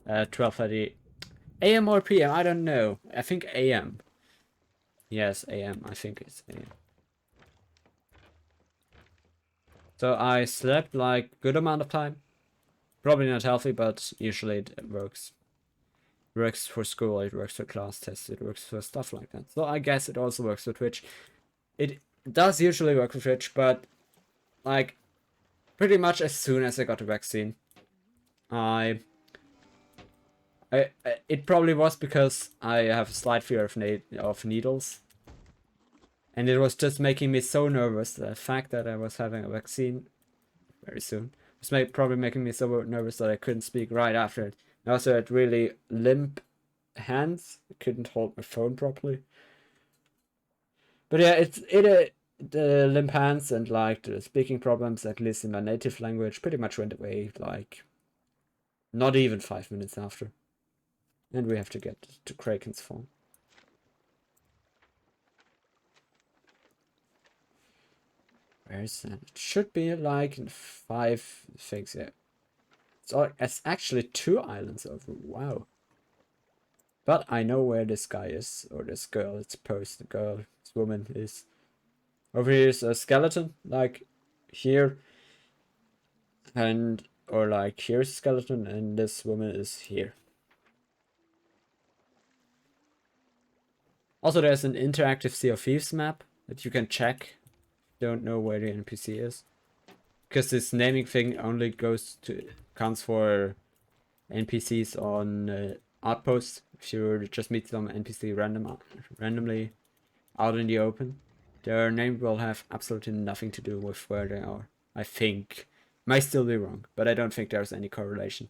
A: 12:30 a.m. or p.m. I don't know. I think a.m. Yes, a.m. I think it's a.m. So I slept like good amount of time. Probably not healthy, but usually it works. works for school, it works for class tests, it works for stuff like that. So I guess it also works for Twitch. It does usually work for Twitch, but like pretty much as soon as I got the vaccine, I it probably was because I have a slight fear of needles. And it was just making me so nervous. The fact that I was having a vaccine very soon was probably making me so nervous that I couldn't speak right after it. I also had really limp hands. I couldn't hold my phone properly. But yeah, the limp hands and like the speaking problems, at least in my native language, pretty much went away like not even 5 minutes after. And we have to get to Kraken's phone. Where is that? It should be like in 5 things, yeah. It's actually 2 islands over. Wow. But I know where this guy is, or this girl. It's supposed the girl, this woman is. Over here is a skeleton, like here. Or like here's a skeleton, and this woman is here. Also, there's an interactive Sea of Thieves map that you can check. Don't know where the NPC is. Because this naming thing only counts for NPCs on outposts. If you just meet some NPC randomly out in the open, their name will have absolutely nothing to do with where they are. I think. Might still be wrong, but I don't think there's any correlation.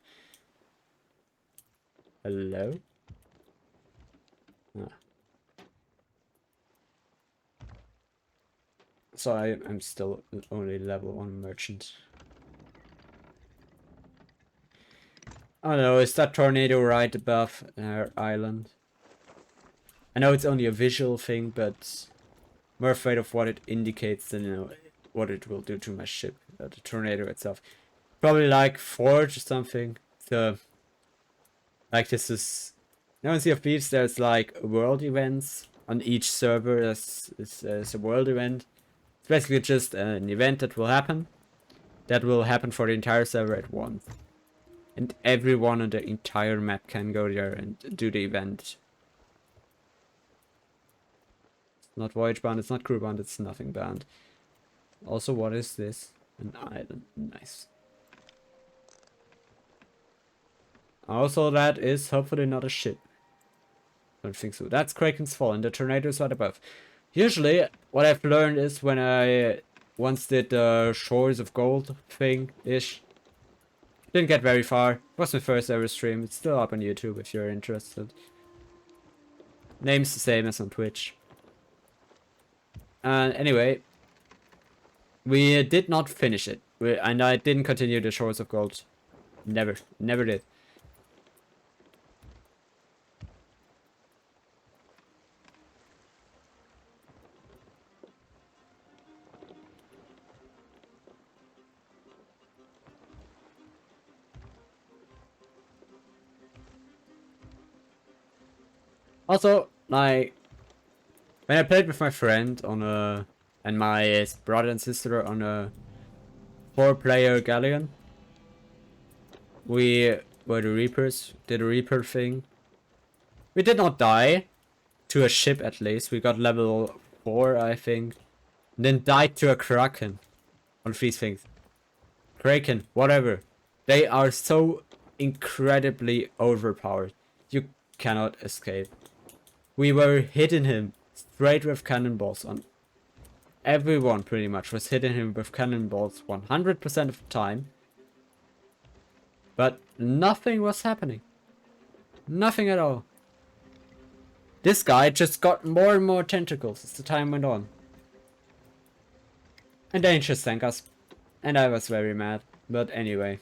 A: Hello? Ah. So I'm still only level 1 merchant. Oh no, is that tornado right above our island? I know it's only a visual thing, but I'm more afraid of what it indicates than, you know, what it will do to my ship, the tornado itself. Probably like Forge or something. So, like this is... Now in Sea of Thieves there's like world events. On each server there's a world event. It's basically just an event that will happen. That will happen for the entire server at once. And everyone on the entire map can go there and do the event. It's not voyage bound, it's not crew bound, it's nothing bound. Also, what is this? An island. Nice. Also, that is hopefully not a ship. Don't think so. That's Kraken's Fall, and the tornado is right above. Usually, what I've learned is when I once did the Shores of Gold thing-ish. Didn't get very far. It was my first ever stream. It's still up on YouTube if you're interested. Name's the same as on Twitch. And anyway, we did not finish it. And I didn't continue the Shores of Gold. Never did. Also, like, when I played with my friend on and my brother and sister on a 4-player galleon, we were the Reapers, did a Reaper thing. We did not die, to a ship at least. We got level 4, I think. And then died to a Kraken on these things. Kraken, whatever. They are so incredibly overpowered. You cannot escape. We were hitting him straight with cannonballs on. Everyone pretty much was hitting him with cannonballs 100% of the time. But nothing was happening. Nothing at all. This guy just got more and more tentacles as the time went on. And then he just sank us. And I was very mad. But anyway.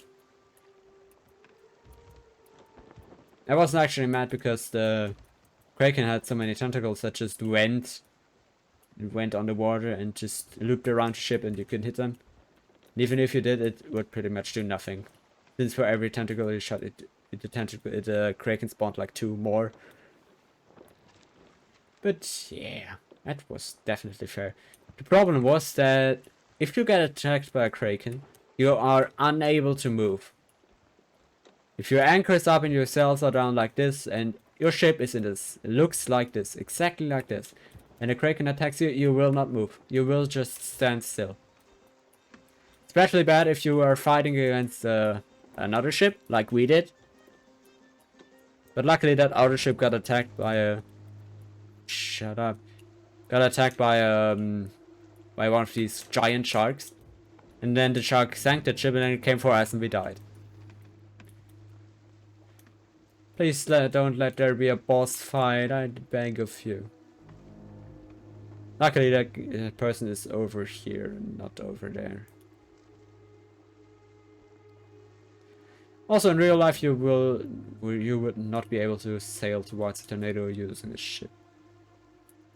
A: I wasn't actually mad because the Kraken had so many tentacles that just went on the water and just looped around the ship and you couldn't hit them. And even if you did, it would pretty much do nothing. Since for every tentacle you shot, the Kraken spawned like 2 more. But yeah, that was definitely fair. The problem was that if you get attacked by a Kraken, you are unable to move. If your anchor is up and your sails are down like this, and your ship is in this, it looks like this, exactly like this, and a kraken attacks you, you will not move. You will just stand still. Especially bad if you are fighting against another ship, like we did. But luckily that outer ship got attacked by a... Shut up. Got attacked by one of these giant sharks. And then the shark sank the ship and then it came for us and we died. Please don't let there be a boss fight, I beg of you. Luckily that person is over here and not over there. Also in real life you would not be able to sail towards the tornado using a ship.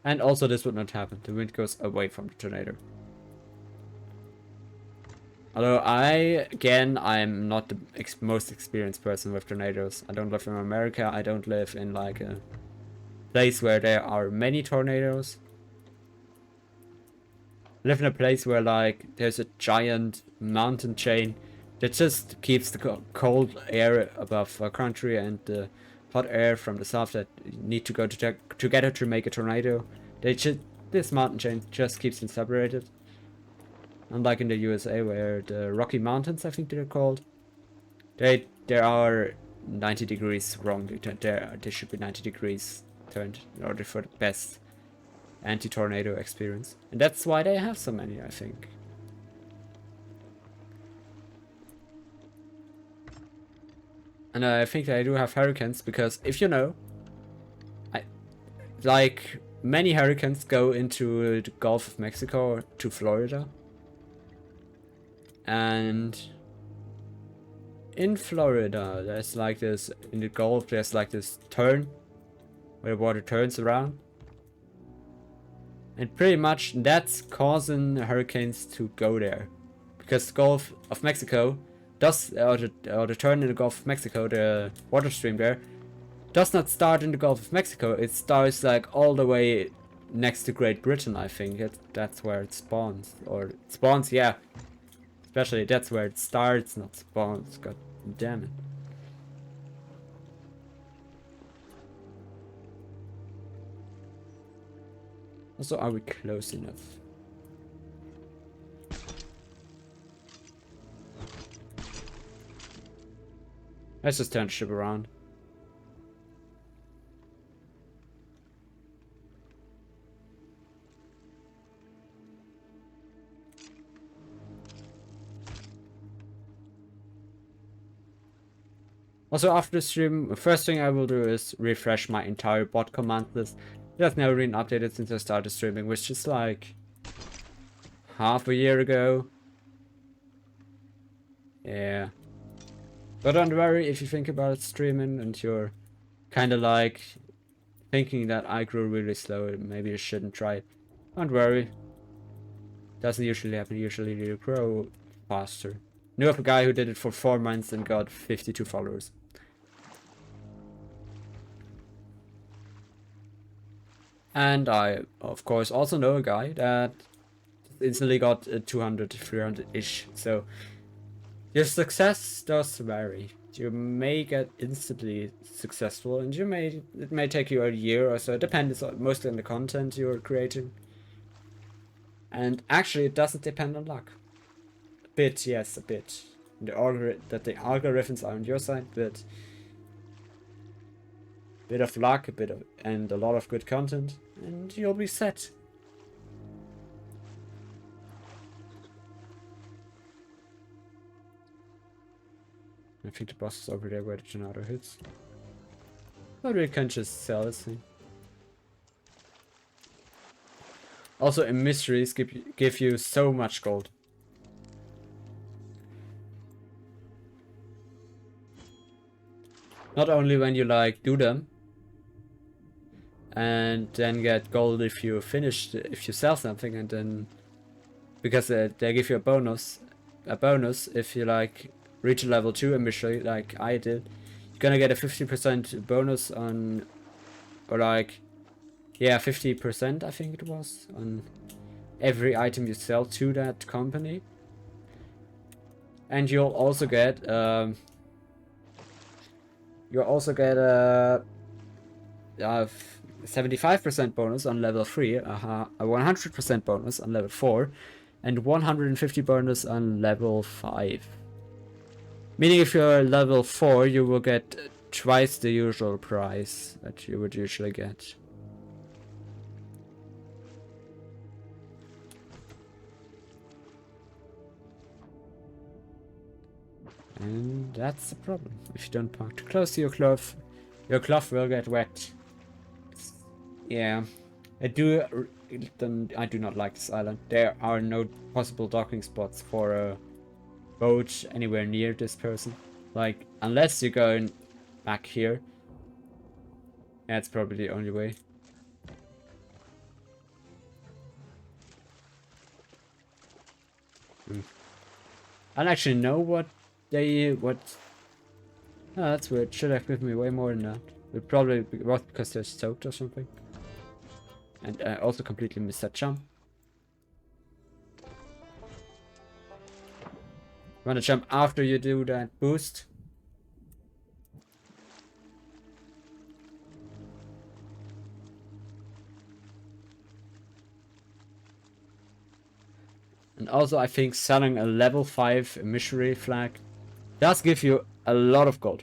A: And also this would not happen, the wind goes away from the tornado. Although I'm not the most experienced person with tornadoes. I don't live in America, I don't live in like a place where there are many tornadoes. I live in a place where like there's a giant mountain chain that just keeps the cold air above our country and the hot air from the south that need to go together to make a tornado. This mountain chain just keeps them separated. Unlike in the USA where the Rocky Mountains, I think they're called, they are 90 degrees wrong. They should be 90 degrees turned in order for the best anti-tornado experience. And that's why they have so many, I think. And I think they do have hurricanes because if you know, like many hurricanes go into the Gulf of Mexico or to Florida. And in Florida, there's like this, in the Gulf, there's like this turn where the water turns around. And pretty much that's causing hurricanes to go there. Because the Gulf of Mexico does, or the turn in the Gulf of Mexico, the water stream there, does not start in the Gulf of Mexico. It starts like all the way next to Great Britain, I think. That's where it spawns. Or it spawns, yeah. Especially that's where it starts, not spawns. God damn it. Also, are we close enough? Let's just turn the ship around. Also, after the stream, first thing I will do is refresh my entire bot command list. It has never been updated since I started streaming, which is like half a year ago. Yeah. But don't worry if you think about streaming and you're kind of like thinking that I grew really slow, maybe you shouldn't try it. Don't worry. Doesn't usually happen, usually you grow faster. Knew of a guy who did it for 4 months and got 52 followers. And I, of course, also know a guy that instantly got 200, 300-ish. So your success does vary. You may get instantly successful, and it may take you a year or so. It depends mostly on the content you're creating. And actually, it doesn't depend on luck. A bit, yes, a bit. The algorithms are on your side, but bit of luck, and a lot of good content, and you'll be set. I think the boss is over there where the tornado hits. But we can just sell this thing. Also, in mysteries give you so much gold. Not only when you like do them, and then get gold if you sell something, and then because they give you a bonus if you like reach level 2 initially, like I did. You're gonna get a 50% bonus on, or like, yeah, 50% I think it was, on every item you sell to that company. And you'll also get You also get a 75% bonus on level 3, a 100% bonus on level 4, and 150 bonus on level 5. Meaning if you're level 4, you will get twice the usual price that you would usually get. And that's the problem. If you don't park too close to your cloth will get wet. Yeah. I do not like this island. There are no possible docking spots for a boat anywhere near this person. Like, unless you're going back here. That's probably the only way. I don't actually know what. Oh, that's weird. Should have given me way more than that. It probably was because they're soaked or something. And I also completely missed that jump. You wanna jump after you do that boost? And also I think selling a level 5 missionary flag does give you a lot of gold.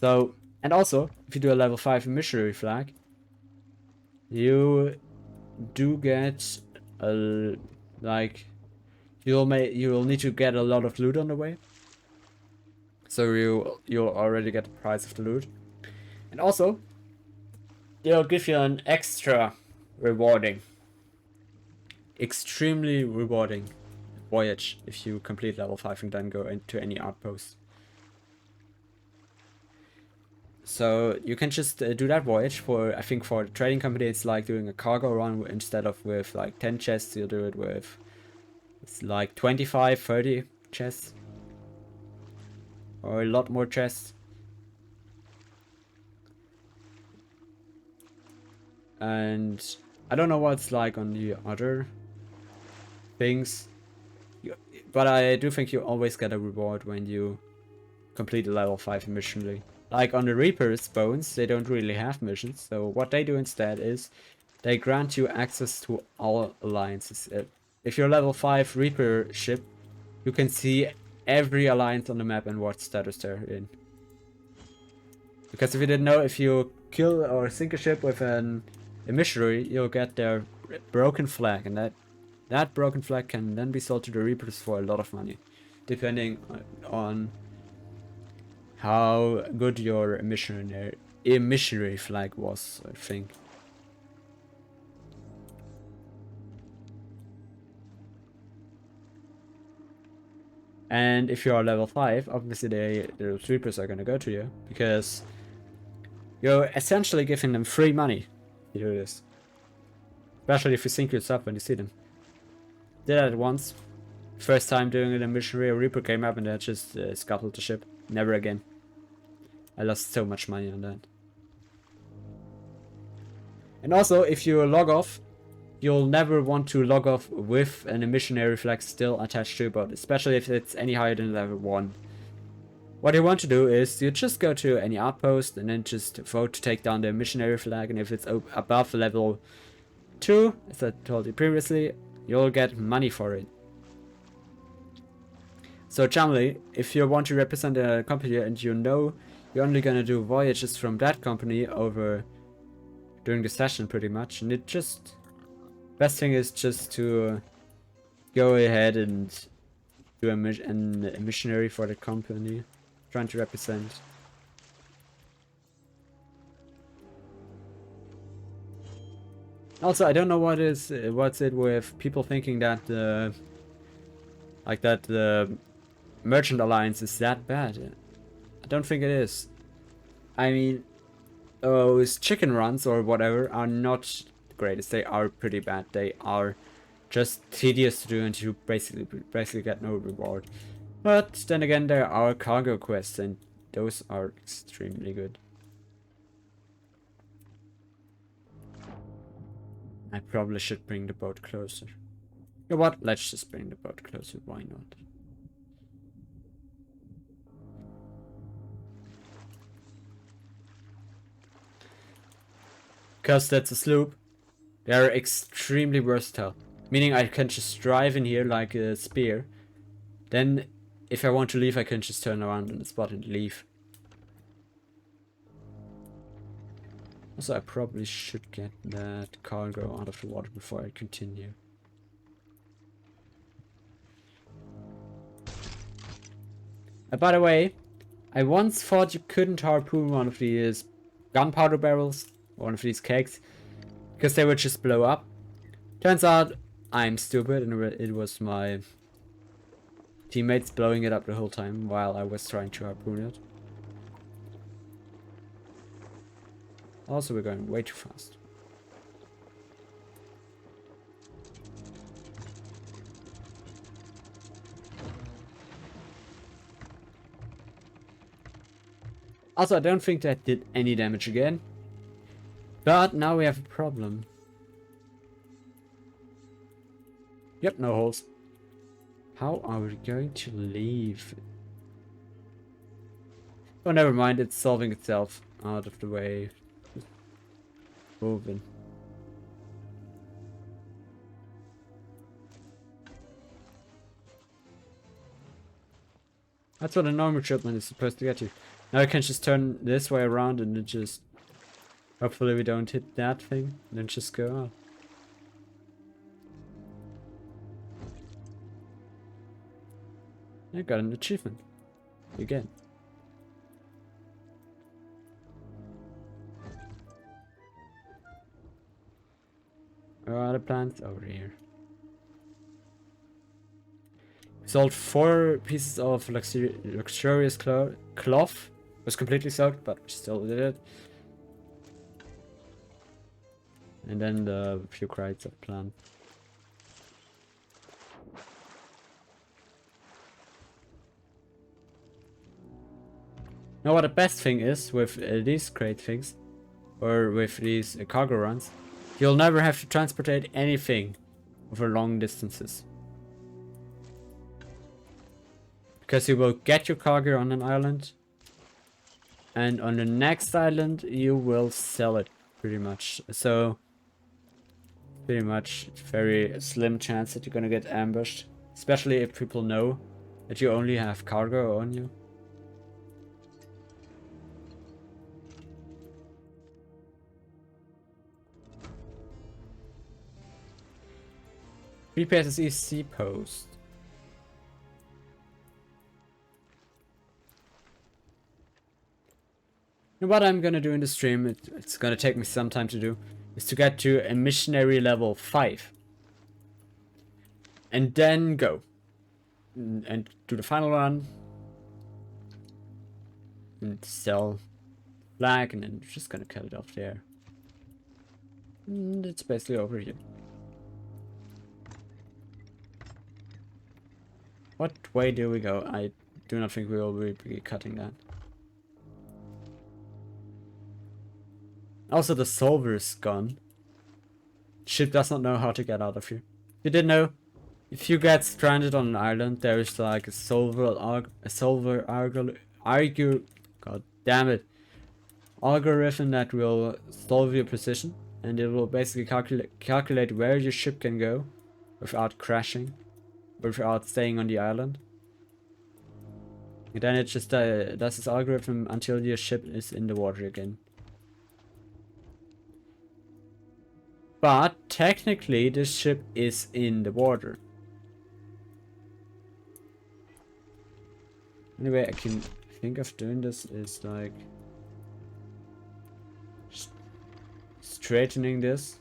A: So, and also, if you do a level 5 missionary flag, you do get a, like, you'll need to get a lot of loot on the way. So you'll already get the price of the loot. And also, they'll give you an extra rewarding, extremely rewarding voyage if you complete level 5 and then go into any outpost. So you can just do that voyage for, I think for the trading company it's like doing a cargo run. Instead of with like 10 chests, you'll do it with, it's like 25, 30 chests. Or a lot more chests. And I don't know what it's like on the other things. But I do think you always get a reward when you complete a level 5 mission. Like on the Reaper's bones, they don't really have missions. So what they do instead is they grant you access to all alliances. If you're level 5 Reaper ship, you can see every alliance on the map and what status they're in. Because if you didn't know, if you kill or sink a ship with a missionary, you'll get their broken flag, and that broken flag can then be sold to the Reapers for a lot of money, depending on how good your missionary flag was, I think. And if you are level 5, obviously the Reapers are gonna go to you, because you're essentially giving them free money to do this. Especially if you sink yourself when you see them. Did that once. First time doing it in missionary, a Reaper came up and I just scuttled the ship. Never again. I lost so much money on that. And also, if you log off, you'll never want to log off with an missionary flag still attached to your boat, especially if it's any higher than level 1. What you want to do is you just go to any outpost and then just vote to take down the missionary flag, and if it's above level 2, as I told you previously, you'll get money for it. So generally, if you want to represent a company and you know you're only gonna do voyages from that company over during the session pretty much, and it just, best thing is just to go ahead and do a missionary for the company trying to represent. Also, I don't know what's it with people thinking that the Merchant Alliance is that bad. I don't think it is. I mean, those chicken runs or whatever are not the greatest. They are pretty bad. They are just tedious to do and you basically get no reward. But then again, there are cargo quests and those are extremely good. I probably should bring the boat closer. You know what? Let's just bring the boat closer. Why not? Because that's a sloop, they are extremely versatile. Meaning I can just drive in here like a spear. Then, if I want to leave, I can just turn around on the spot and leave. Also, I probably should get that cargo out of the water before I continue. By the way, I once thought you couldn't harpoon one of these gunpowder barrels, one of these kegs, because they would just blow up. Turns out I'm stupid and it was my teammates blowing it up the whole time while I was trying to harpoon it. Also, we're going way too fast. Also, I don't think that did any damage again. But now we have a problem. Yep, no holes. How are we going to leave? Oh, never mind. It's solving itself out of the way. Just moving. That's what a normal shipment is supposed to get you. Now I can just turn this way around and then just... Hopefully we don't hit that thing. And then just go out. I got an achievement. Again. Where are the plants? Over here. We sold 4 pieces of luxurious cloth. It was completely soaked, but we still did it. And then the few crates of plant. Now what the best thing is with these crate things, or with these cargo runs, you'll never have to transport anything over long distances. Because you will get your cargo on an island, and on the next island you will sell it pretty much. So, pretty much very slim chance that you're gonna get ambushed, especially if people know that you only have cargo on you. Repair this EC post. And what I'm gonna do in the stream, it's gonna take me some time to do, is to get to a missionary level 5. And then go. And do the final run. And sell flag, and then just gonna cut it off there. And it's basically over here. What way do we go? I do not think we will be cutting that. Also, the solver is gone. Ship does not know how to get out of here. You did know, if you get stranded on an island, there is like a god damn it, algorithm that will solve your position, and it will basically calculate where your ship can go without crashing, without staying on the island. And then it just does this algorithm until your ship is in the water again. But technically this ship is in the water. Anyway, I can think of doing this is like straightening this,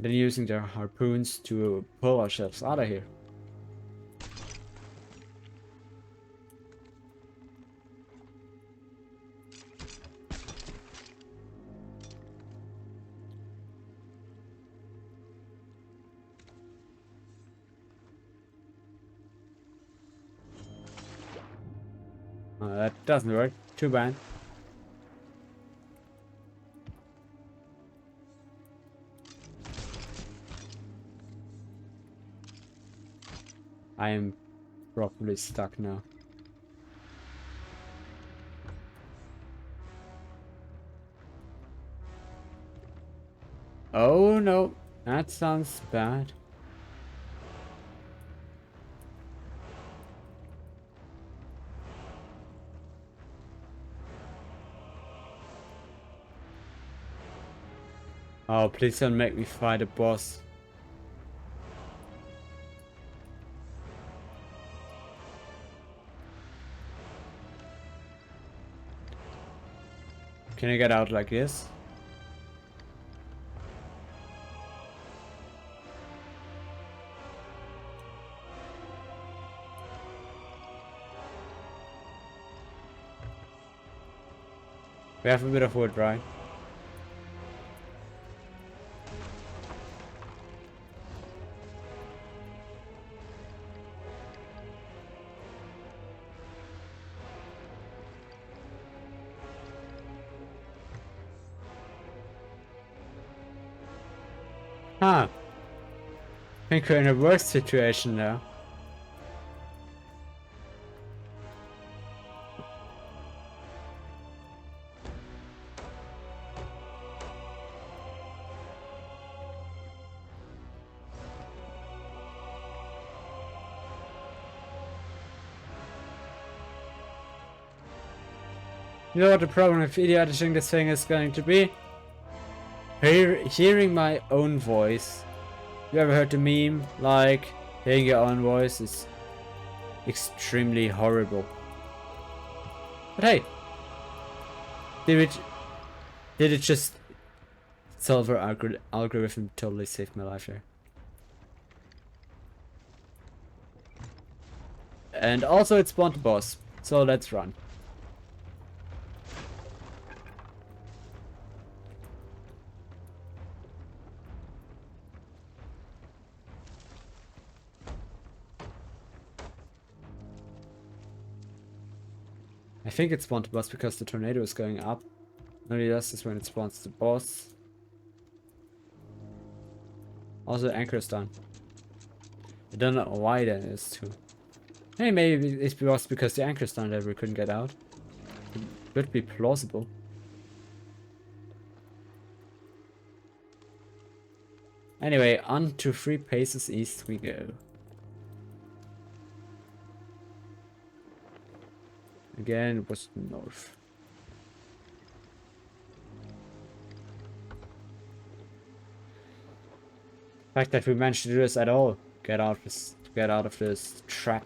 A: then using the harpoons to pull ourselves out of here. That doesn't work. Too bad. I am properly stuck now. Oh no, that sounds bad. Oh, please don't make me fight a boss. Can I get out like this? We have a bit of wood, right? Huh. I think we're in a worse situation now. You know what the problem with video editing this thing is going to be? Hearing my own voice. You ever heard the meme? Like, hearing your own voice is extremely horrible. But hey, did it just silver algorithm totally saved my life there. And also it spawned the boss, so let's run. I think it spawned the boss because the tornado is going up. Only this is when it spawns the boss. Also, the anchor is down. I don't know why that is too. Hey, maybe it was because the anchor is down that we couldn't get out. It would be plausible. Anyway, on to 3 paces east we go. Again, it was north. The fact that we managed to do this at all, get out of this trap.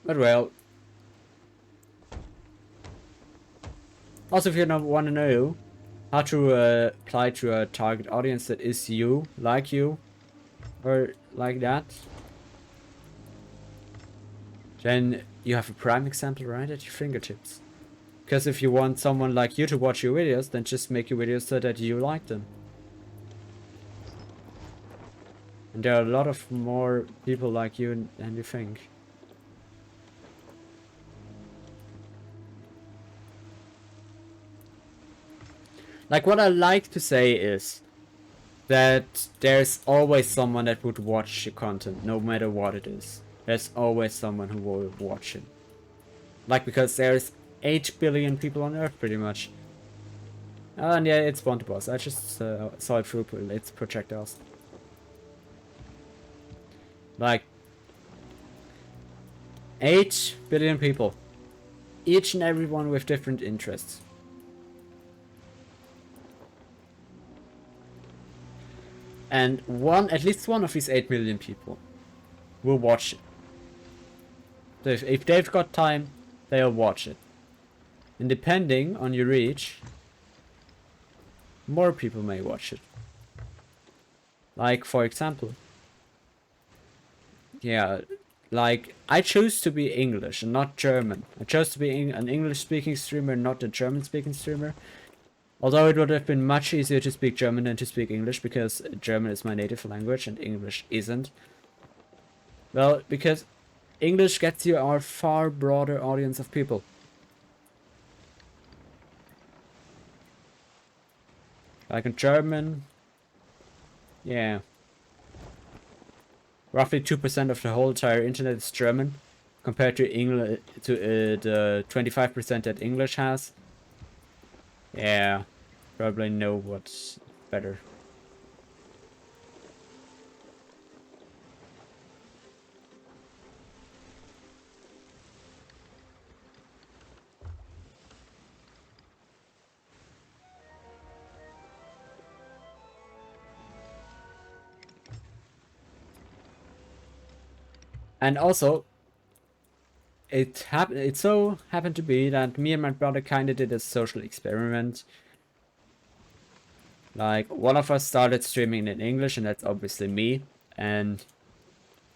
A: But well. Also, if you want to know how to apply to a target audience that is you, or like that, then you have a prime example right at your fingertips. Because if you want someone like you to watch your videos, then just make your videos so that you like them. And there are a lot of more people like you than you think. Like, what I like to say is that there's always someone that would watch your content, no matter what it is. There's always someone who will watch it. Like, because there's 8 billion people on Earth, pretty much. And yeah, it's spawned the boss. I just saw it through its projectiles. Like, 8 billion people. Each and every one with different interests. And at least one of these 8 million people will watch it. So if they've got time, they'll watch it. And depending on your reach, more people may watch it. Like, for example, yeah, like, I chose to be English and not German. I chose to be an English-speaking streamer, not a German-speaking streamer. Although it would have been much easier to speak German than to speak English, because German is my native language and English isn't. Well, because English gets you a far broader audience of people. Like in German, yeah. Roughly 2% of the whole entire internet is German, compared to English, to the 25% that English has. Yeah, probably know what's better. And also, it so happened to be that me and my brother kind of did a social experiment. Like, one of us started streaming in English, and that's obviously me. And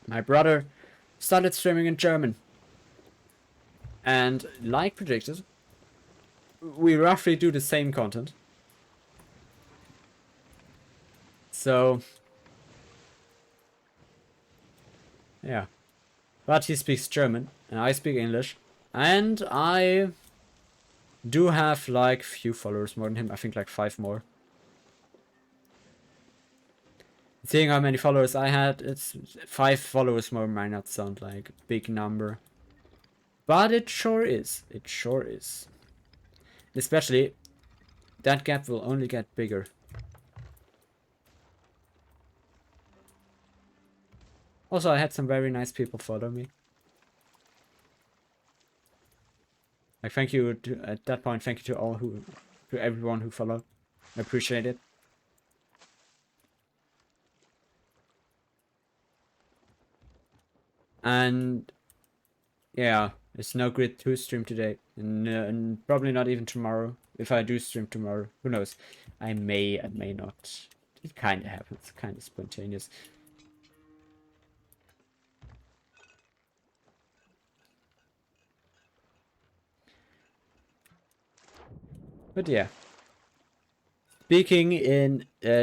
A: my brother started streaming in German. And like predicted, we roughly do the same content. So, yeah. But he speaks German, and I speak English. And I do have like few followers more than him. I think like 5 more. Seeing how many followers I had, it's 5 followers more might not sound like a big number. But it sure is. It sure is. Especially, that gap will only get bigger. Also, I had some very nice people follow me. Like, thank you to, at that point, thank you to everyone who followed. I appreciate it. And yeah, it's no grid to stream today, and probably not even tomorrow. If I do stream tomorrow, who knows? I may not. It kind of happens, kind of spontaneous. But yeah.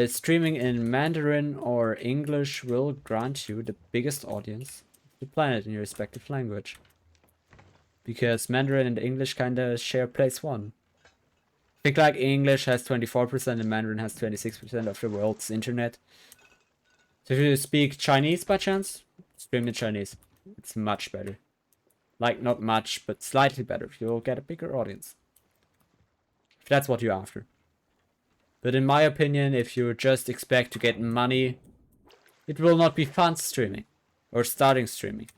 A: Streaming in Mandarin or English will grant you the biggest audience of the planet in your respective language. Because Mandarin and English kinda share place one. I think like English has 24% and Mandarin has 26% of the world's internet. So if you speak Chinese by chance, stream in Chinese. It's much better. Like, not much, but slightly better. You'll get a bigger audience. If that's what you're after. But in my opinion, if you just expect to get money, it will not be fun streaming. Or starting streaming.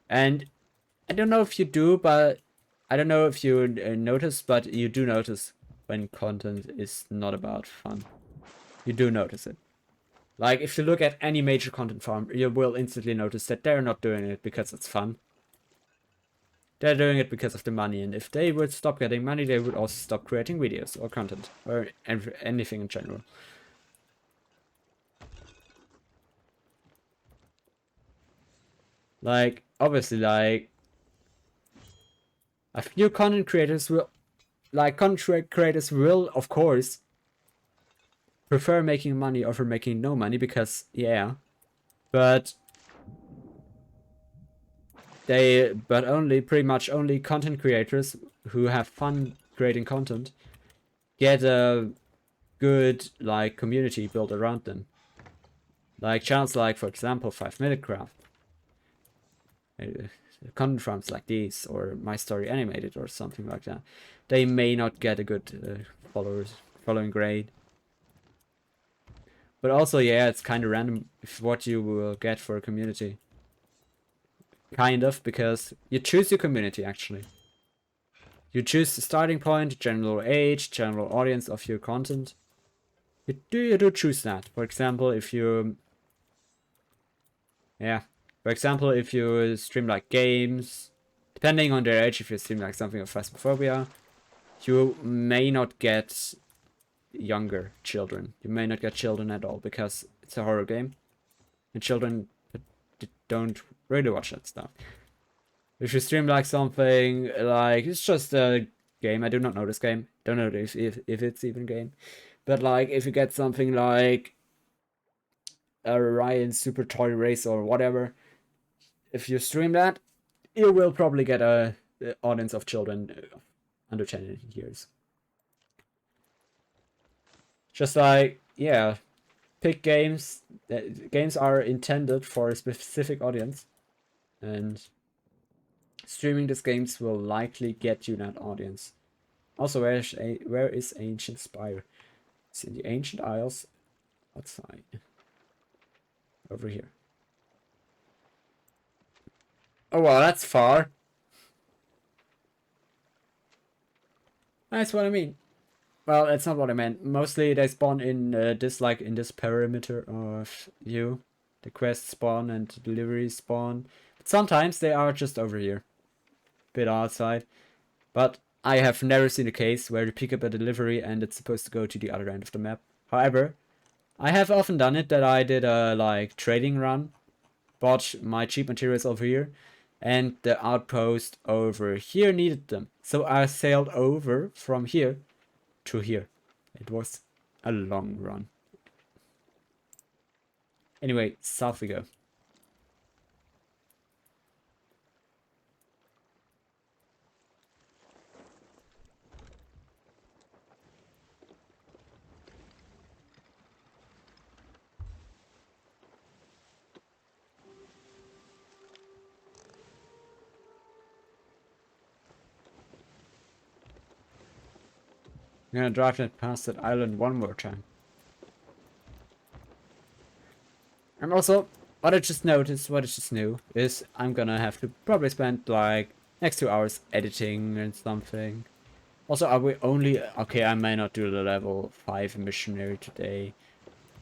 A: And I don't know if you do, but I don't know if you notice, but you do notice when content is not about fun. You do notice it. Like, if you look at any major content farm, you will instantly notice that they're not doing it because it's fun. They're doing it because of the money, and if they would stop getting money, they would also stop creating videos or content, or anything in general. Like, obviously, like, a few content creators will, of course, prefer making money over making no money, because, yeah, but pretty much only content creators who have fun creating content get a good, like, community built around them. Like channels like, for example, 5 Minute Craft. Content farms like these, or My Story Animated, or something like that. They may not get a good following grade. But also, yeah, it's kind of random what you will get for a community. Kind of, because you choose your community, actually. You choose the starting point, general age, general audience of your content. You do choose that. For example, if you... Yeah. For example, if you stream like games, depending on their age, if you stream like something of Phasmophobia, you may not get younger children. You may not get children at all, because it's a horror game. And children don't really watch that stuff. If you stream like something like, it's just a game, I do not know this game, don't know if it's even a game, but like if you get something like a Ryan Super Toy Race or whatever, if you stream that, you will probably get a audience of children under 10 years. Just like, yeah, pick games. Games are intended for a specific audience, and streaming these games will likely get you that audience. Also, where is Ancient Spire? It's in the Ancient Isles outside. Over here. Oh well, that's far. That's what I mean. Well, that's not what I meant. Mostly they spawn in in this perimeter of you. The quests spawn and the deliveries spawn. But sometimes they are just over here. Bit outside. But I have never seen a case where you pick up a delivery and it's supposed to go to the other end of the map. However, I have often done it that I did a like trading run. Bought my cheap materials over here. And the outpost over here needed them. So I sailed over from here to here. It was a long run. Anyway, south we go. I'm gonna drive that past that island one more time. And also, what I just noticed, what is just new, is I'm gonna have to probably spend like next 2 hours editing and something. Also, are we only... Okay, I may not do the level 5 missionary today.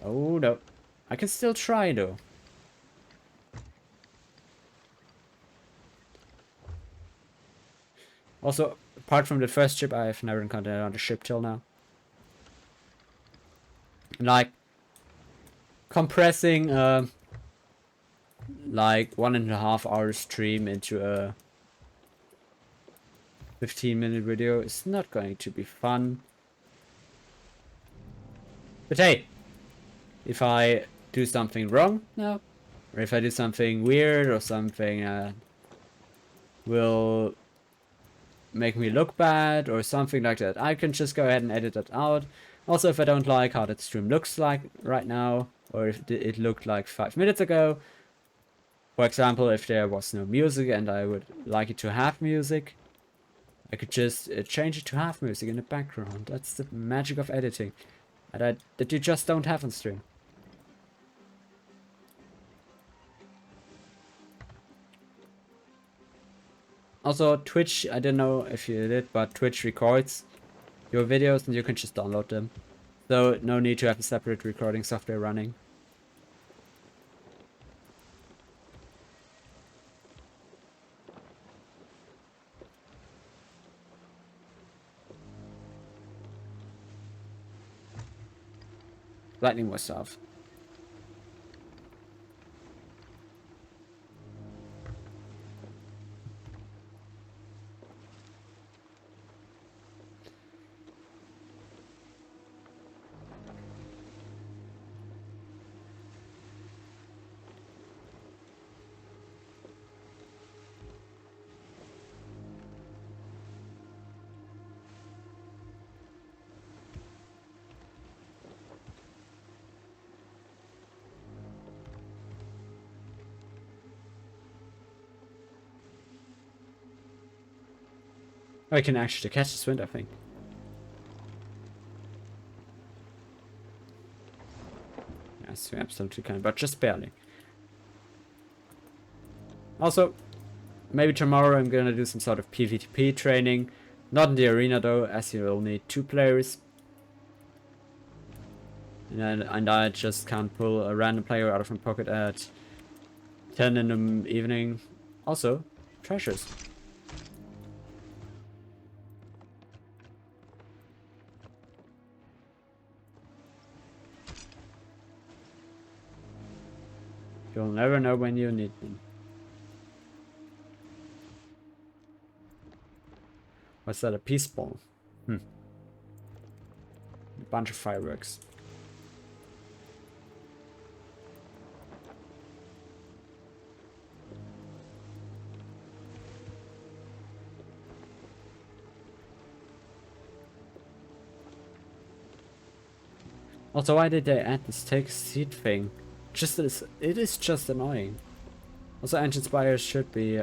A: Oh no. I can still try though. Also, apart from the first ship, I have never encountered another ship till now. Like, compressing like 1.5 hour stream into a 15-minute video is not going to be fun. But hey, if I do something wrong, no, or if I do something weird or something will make me look bad or something like that, I can just go ahead and edit that out. Also, if I don't like how that stream looks like right now, or if it looked like 5 minutes ago, for example, if there was no music and I would like it to have music, I could just change it to have music in the background. That's the magic of editing. And that you just don't have on stream. Also, Twitch, I don't know if you did, but Twitch records your videos and you can just download them. So, no need to have a separate recording software running. Lightning was off. I can actually catch this wind, I think. Yes, we absolutely can, but just barely. Also, maybe tomorrow I'm gonna do some sort of PvP training. Not in the arena though, as you will need 2 players. And I just can't pull a random player out of my pocket at 10 in the evening. Also, treasures. You'll never know when you need them. What's that, a peace ball? A bunch of fireworks. Also, why did they add this take seat thing? It is just annoying. Also, Ancient Spire should be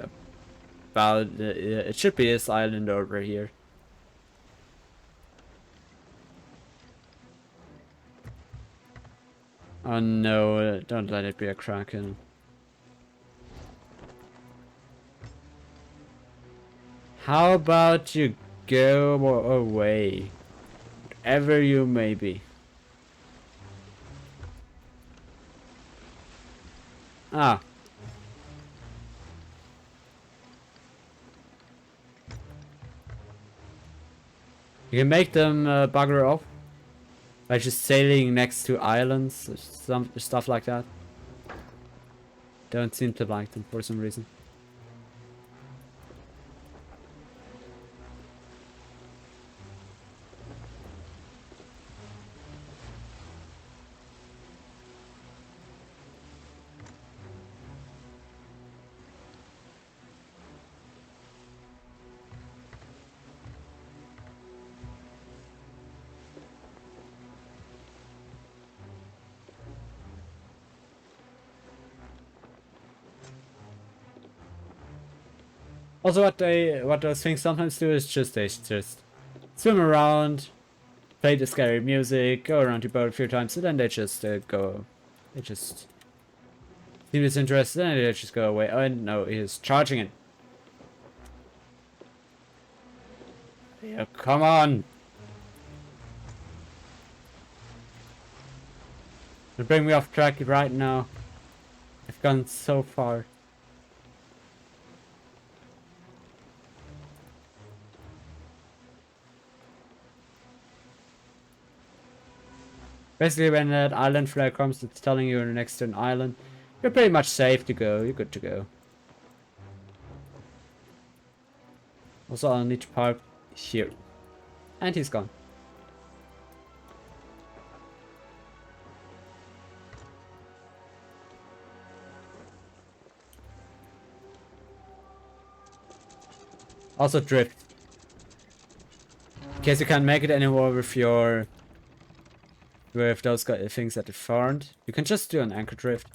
A: about it should be this island over here. Oh no, don't let it be a kraken. How about you go away? Whatever you may be. Ah. You can make them bugger off by just sailing next to islands or some stuff like that. Don't seem to like them for some reason. Also, what those things sometimes do is they just swim around, play the scary music, go around your boat a few times, and then they just go. They just seem disinterested, and they just go away. Oh no, he's charging it. Yeah, come on! Don't bring me off track right now. I've gone so far. Basically, when that island flare comes, it's telling you you're next to an island. You're pretty much safe to go. You're good to go. Also, I'll need to park here. And he's gone. Also drift. In case you can't make it anymore with those things at the front, you can just do an anchor drift.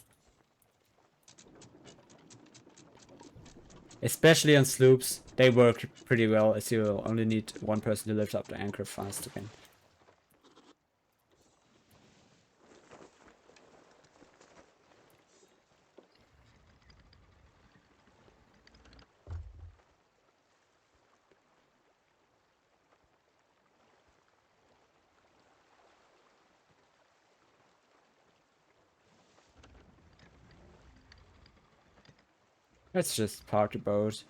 A: Especially on sloops, they work pretty well as you only need one person to lift up the anchor fast again. Let's just park the boat.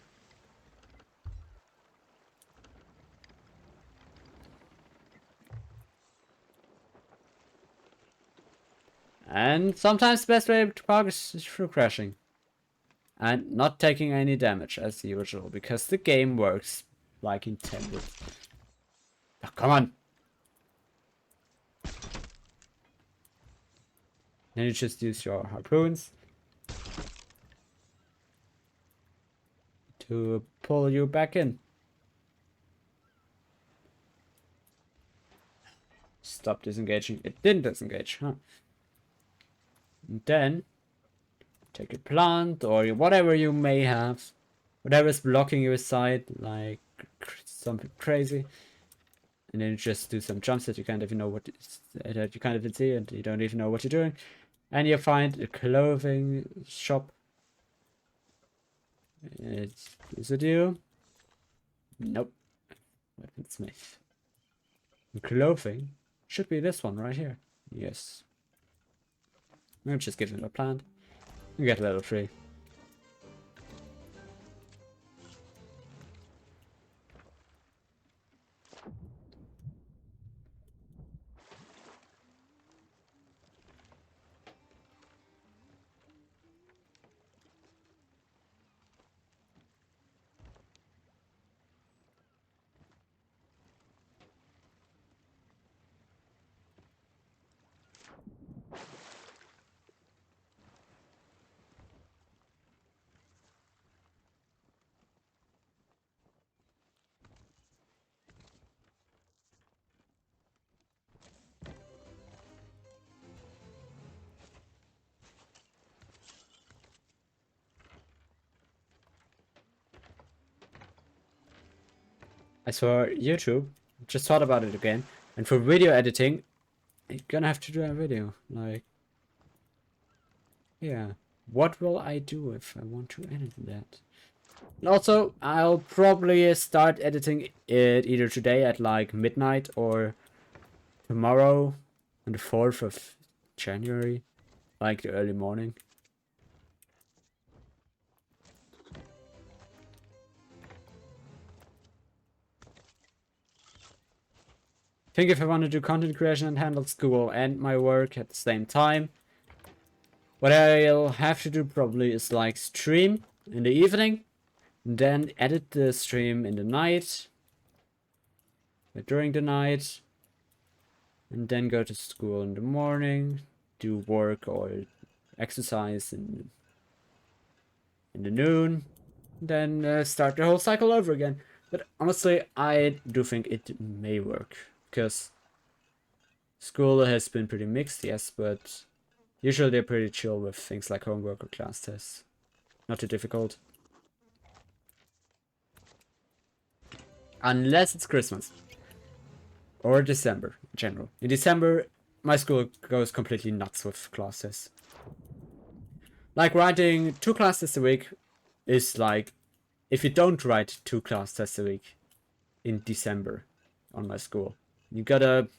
A: And sometimes the best way to park is through crashing. And not taking any damage as usual, because the game works like intended. Oh, come on! Then you just use your harpoons to pull you back in. Stop disengaging. It didn't disengage, huh? And then take a plant or whatever you may have, whatever is blocking your sight, like something crazy, and then you just do some jumps that you can't even know that you can't even see, and you don't even know what you're doing, and you find a clothing shop. Is it you? Nope. Weaponsmith. Clothing should be this one right here. Yes. I'm just giving it a plant. You get level 3. As for YouTube, just thought about it again. And for video editing, you're gonna have to do a video. Like, Yeah. What will I do if I want to edit that? And also, I'll probably start editing it either today at like midnight or tomorrow on the 4th of January, like the early morning. I think if I want to do content creation and handle school and my work at the same time, what I'll have to do probably is like stream in the evening, then edit the stream in the night, during the night, and then go to school in the morning, do work or exercise in the noon, then start the whole cycle over again. But honestly, I do think it may work, because school has been pretty mixed, yes, but usually they're pretty chill with things like homework or class tests. Not too difficult. Unless it's Christmas. Or December, in general. In December, my school goes completely nuts with classes. Like, writing 2 class tests a week is like, if you don't write 2 class tests a week in December on my school, you gotta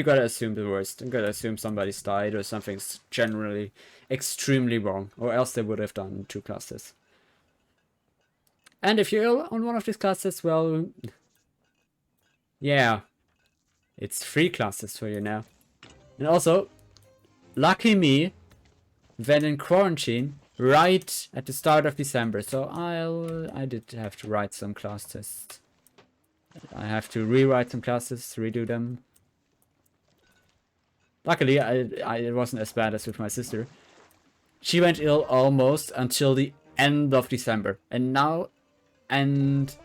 A: assume the worst. You gotta assume somebody's died or something's generally extremely wrong, or else they would have done 2 class tests. And if you're ill on one of these classes, well, yeah, it's 3 classes for you now. And also, lucky me, went in quarantine right at the start of December, so I did have to write some class tests. I have to rewrite some classes, redo them. Luckily, it wasn't as bad as with my sister. She went ill almost until the end of December, and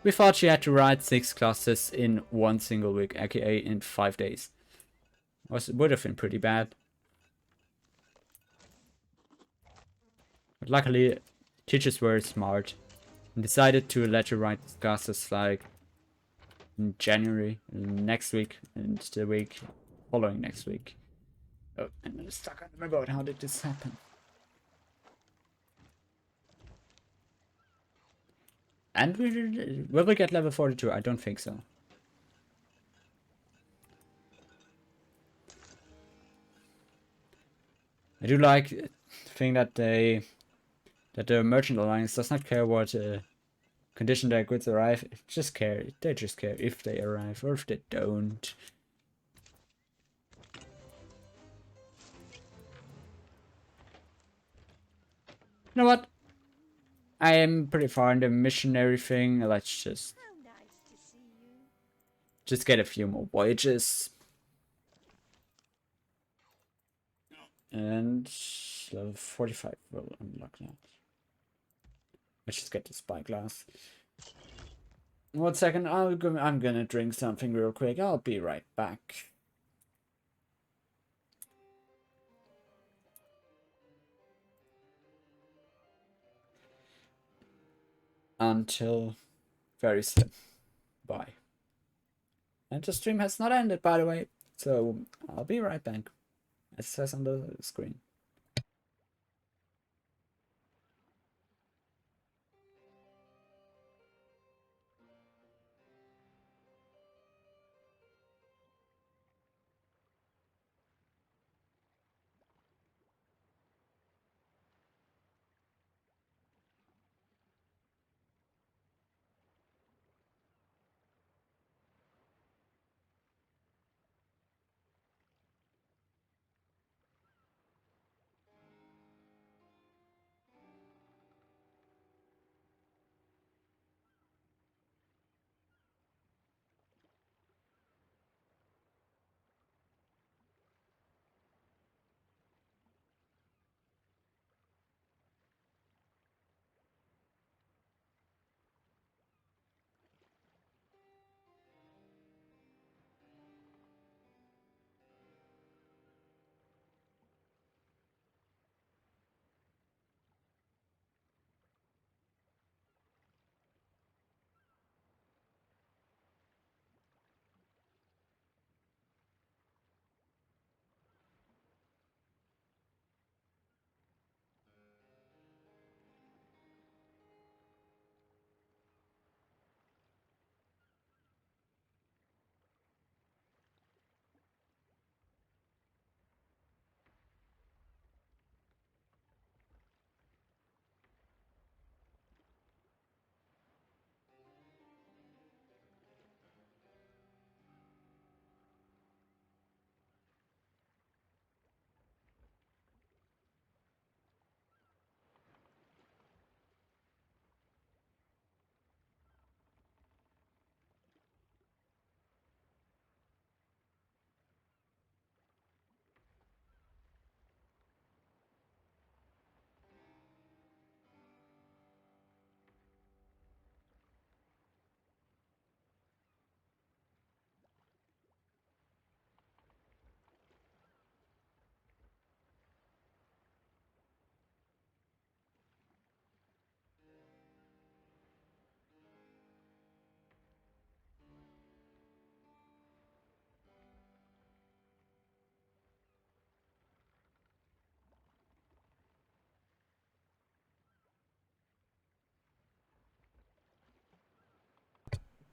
A: we thought she had to write 6 classes in one single week, aka in 5 days. Would have been pretty bad. But luckily, teachers were smart and decided to let her write classes like in January, next week, and the week following next week. Oh, I'm stuck on my boat. How did this happen? And will we get level 42? I don't think so. I do like the thing that the Merchant Alliance does not care what condition their goods arrive. They just care if they arrive or if they don't. You know what? I am pretty far in the missionary thing. Let's just
B: How nice to see you.
A: get a few more voyages. And level 45 will unlock that. Let's just get the spyglass. 1 second, I'm gonna drink something real quick. I'll be right back. Until very soon. Bye. And the stream has not ended, by the way. So I'll be right back. As it says on the screen.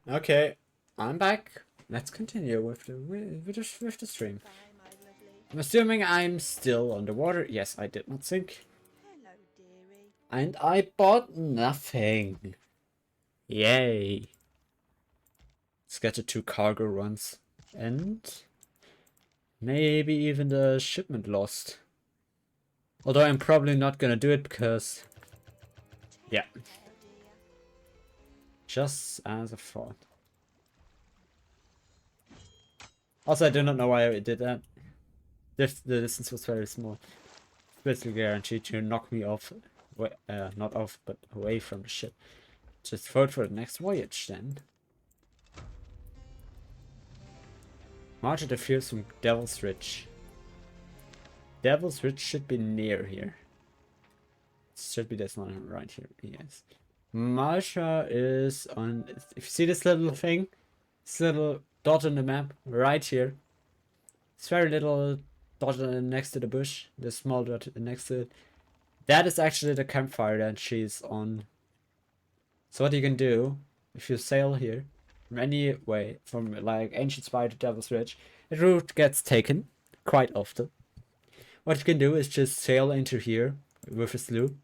A: Okay, I'm back. Let's continue with the stream.
B: Bye, my lovely.
A: I'm assuming I'm still underwater. Yes, I did not sink.
B: Hello, dearie.
A: And I bought nothing. Yay. Let's get the 2 cargo runs. And maybe even the shipment lost. Although I'm probably not gonna do it because... yeah.
B: Take care, dear.
A: Just as a thought. Also, I do not know why I did that. The distance was very small. Basically guaranteed to knock me off. Not off, but away from the ship. Just vote for the next voyage then. March of the Fierce from Devil's Ridge. Devil's Ridge should be near here. It should be this one right here. Yes. Marsha is on. If you see this little thing, this little dot on the map right here. It's very little dot next to the bush. The small dot next to it. That is actually the campfire that she's on. So what you can do, if you sail here, from any way, from like Ancient Spire to Devil's Ridge, the route gets taken quite often. What you can do is just sail into here with a sloop,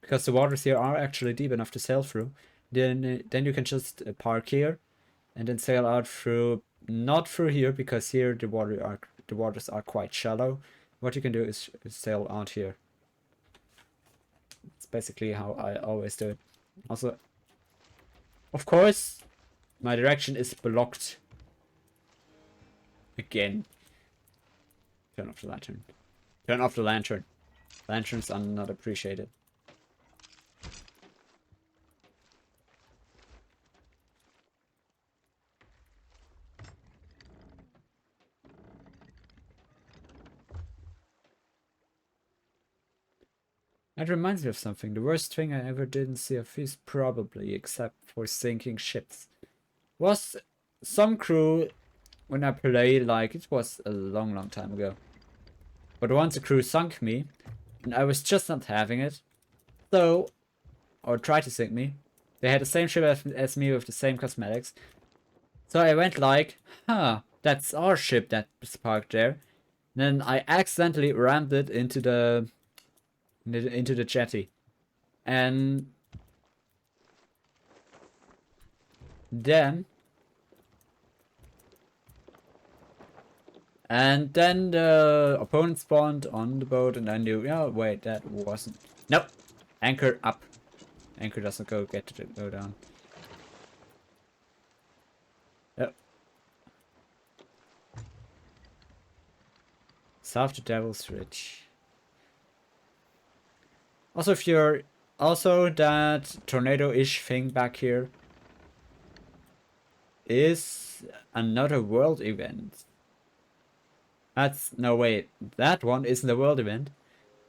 A: because the waters here are actually deep enough to sail through. Then you can just park here, and then sail out through, not through here, because here the waters are quite shallow. What you can do is sail out here. It's basically how I always do it. Also, of course, my direction is blocked. Again. Turn off the lantern. Turn off the lantern. Lanterns are not appreciated. That reminds me of something. The worst thing I ever did in Sea of Thieves, probably, except for sinking ships, was some crew, when I played, like, it was a long time ago. But once a crew sunk me, and I was just not having it. So, or tried to sink me. They had the same ship as me with the same cosmetics. So I went like, huh, that's our ship that's parked there. And then I accidentally rammed it into the jetty. And then the opponent spawned on the boat, and I knew, oh wait, that wasn't. Nope. Anchor up. Anchor doesn't go down. Yep. South to Devil's Ridge. Also, if you're also that tornado-ish thing back here is another world event. No wait, that one isn't a world event.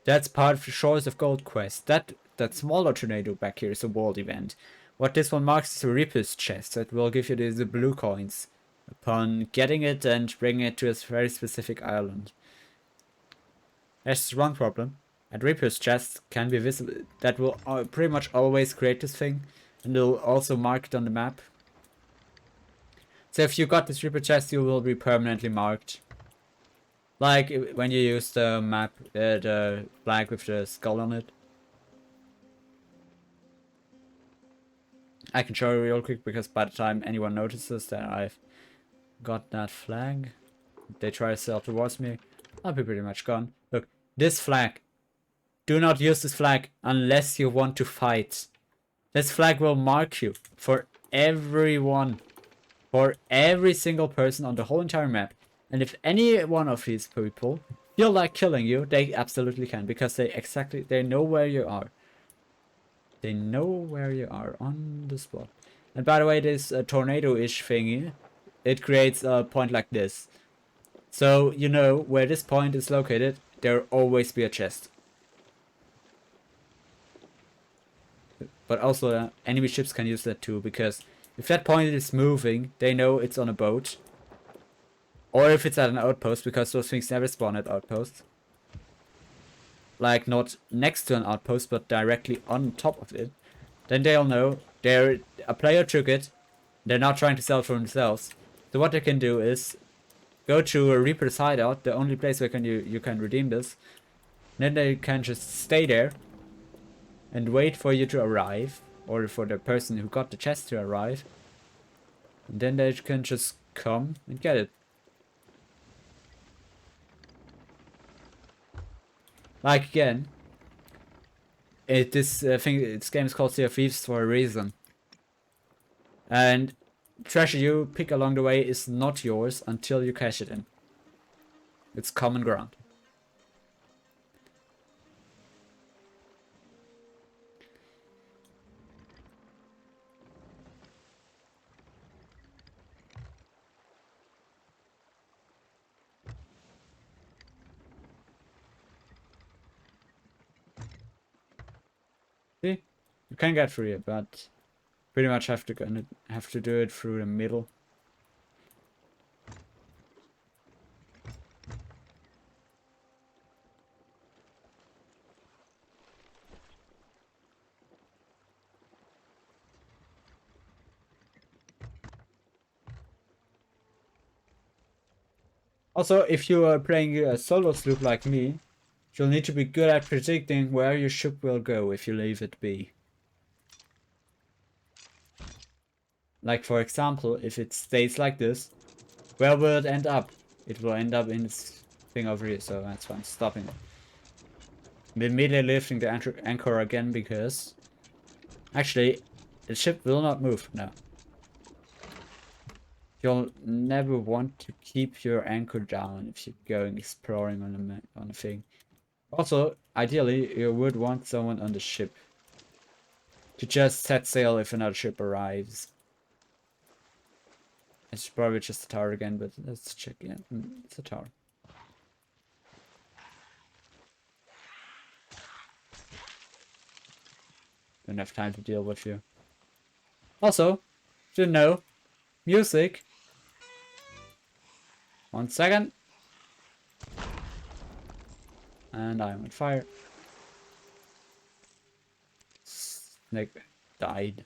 A: That's part of the Shores of Gold quest. That smaller tornado back here is a world event. What this one marks is a Reaper's chest that will give you the blue coins upon getting it and bringing it to a very specific island. There's one problem. And Reaper's chest can be visible. That will pretty much always create this thing, and it'll also mark it on the map. So if you got this Reaper chest, you will be permanently marked. Like when you use the map, the flag with the skull on it. I can show you real quick, because by the time anyone notices that I've got that flag, they try to sail towards me, I'll be pretty much gone. Look, this flag. Do not use this flag unless you want to fight. This flag will mark you for everyone. For every single person on the whole entire map. And if any one of these people feel like killing you, they absolutely can. Because they know where you are. They know where you are on the spot. And by the way, this tornado-ish thingy, it creates a point like this. So, you know, where this point is located, there will always be a chest. But also, enemy ships can use that too, because if that point is moving, they know it's on a boat. Or if it's at an outpost, because those things never spawn at outposts. Like, not next to an outpost, but directly on top of it. Then they'll know a player took it, They're not trying to sell for themselves. So what they can do is go to a Reaper's hideout, the only place where you can redeem this. Then they can just stay there and wait for you to arrive, or for the person who got the chest to arrive. And then they can just come and get it. Like again, this game is called Sea of Thieves for a reason. And treasure you pick along the way is not yours until you cash it in. It's common ground. See? You can get through it, but pretty much have to do it through the middle. Also, if you are playing a solo sloop like me, you'll need to be good at predicting where your ship will go if you leave it be. Like for example, if it stays like this, where will it end up? It will end up in this thing over here, so that's why I'm stopping it. I'm immediately lifting the anchor again because actually the ship will not move now. You'll never want to keep your anchor down if you're going exploring on a thing. Also, ideally, you would want someone on the ship to just set sail if another ship arrives. It's probably just a tower again, but let's check. Yeah, it's a tower. Don't have time to deal with you. Also, didn't know, music. 1 second. And I'm on fire. Snake died.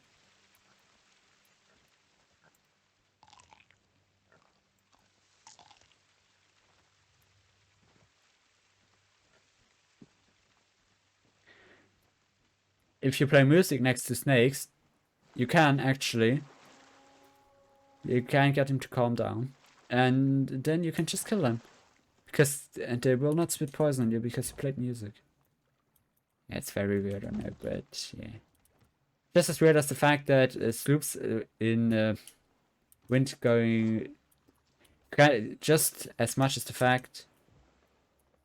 A: If you play music next to snakes, you can actually. You can get them to calm down. And then you can just kill them. And they will not spit poison on you because you played music. Yeah, it's very weird, I know, but yeah. Just as weird as the fact that sloops in wind going... Just as much as the fact...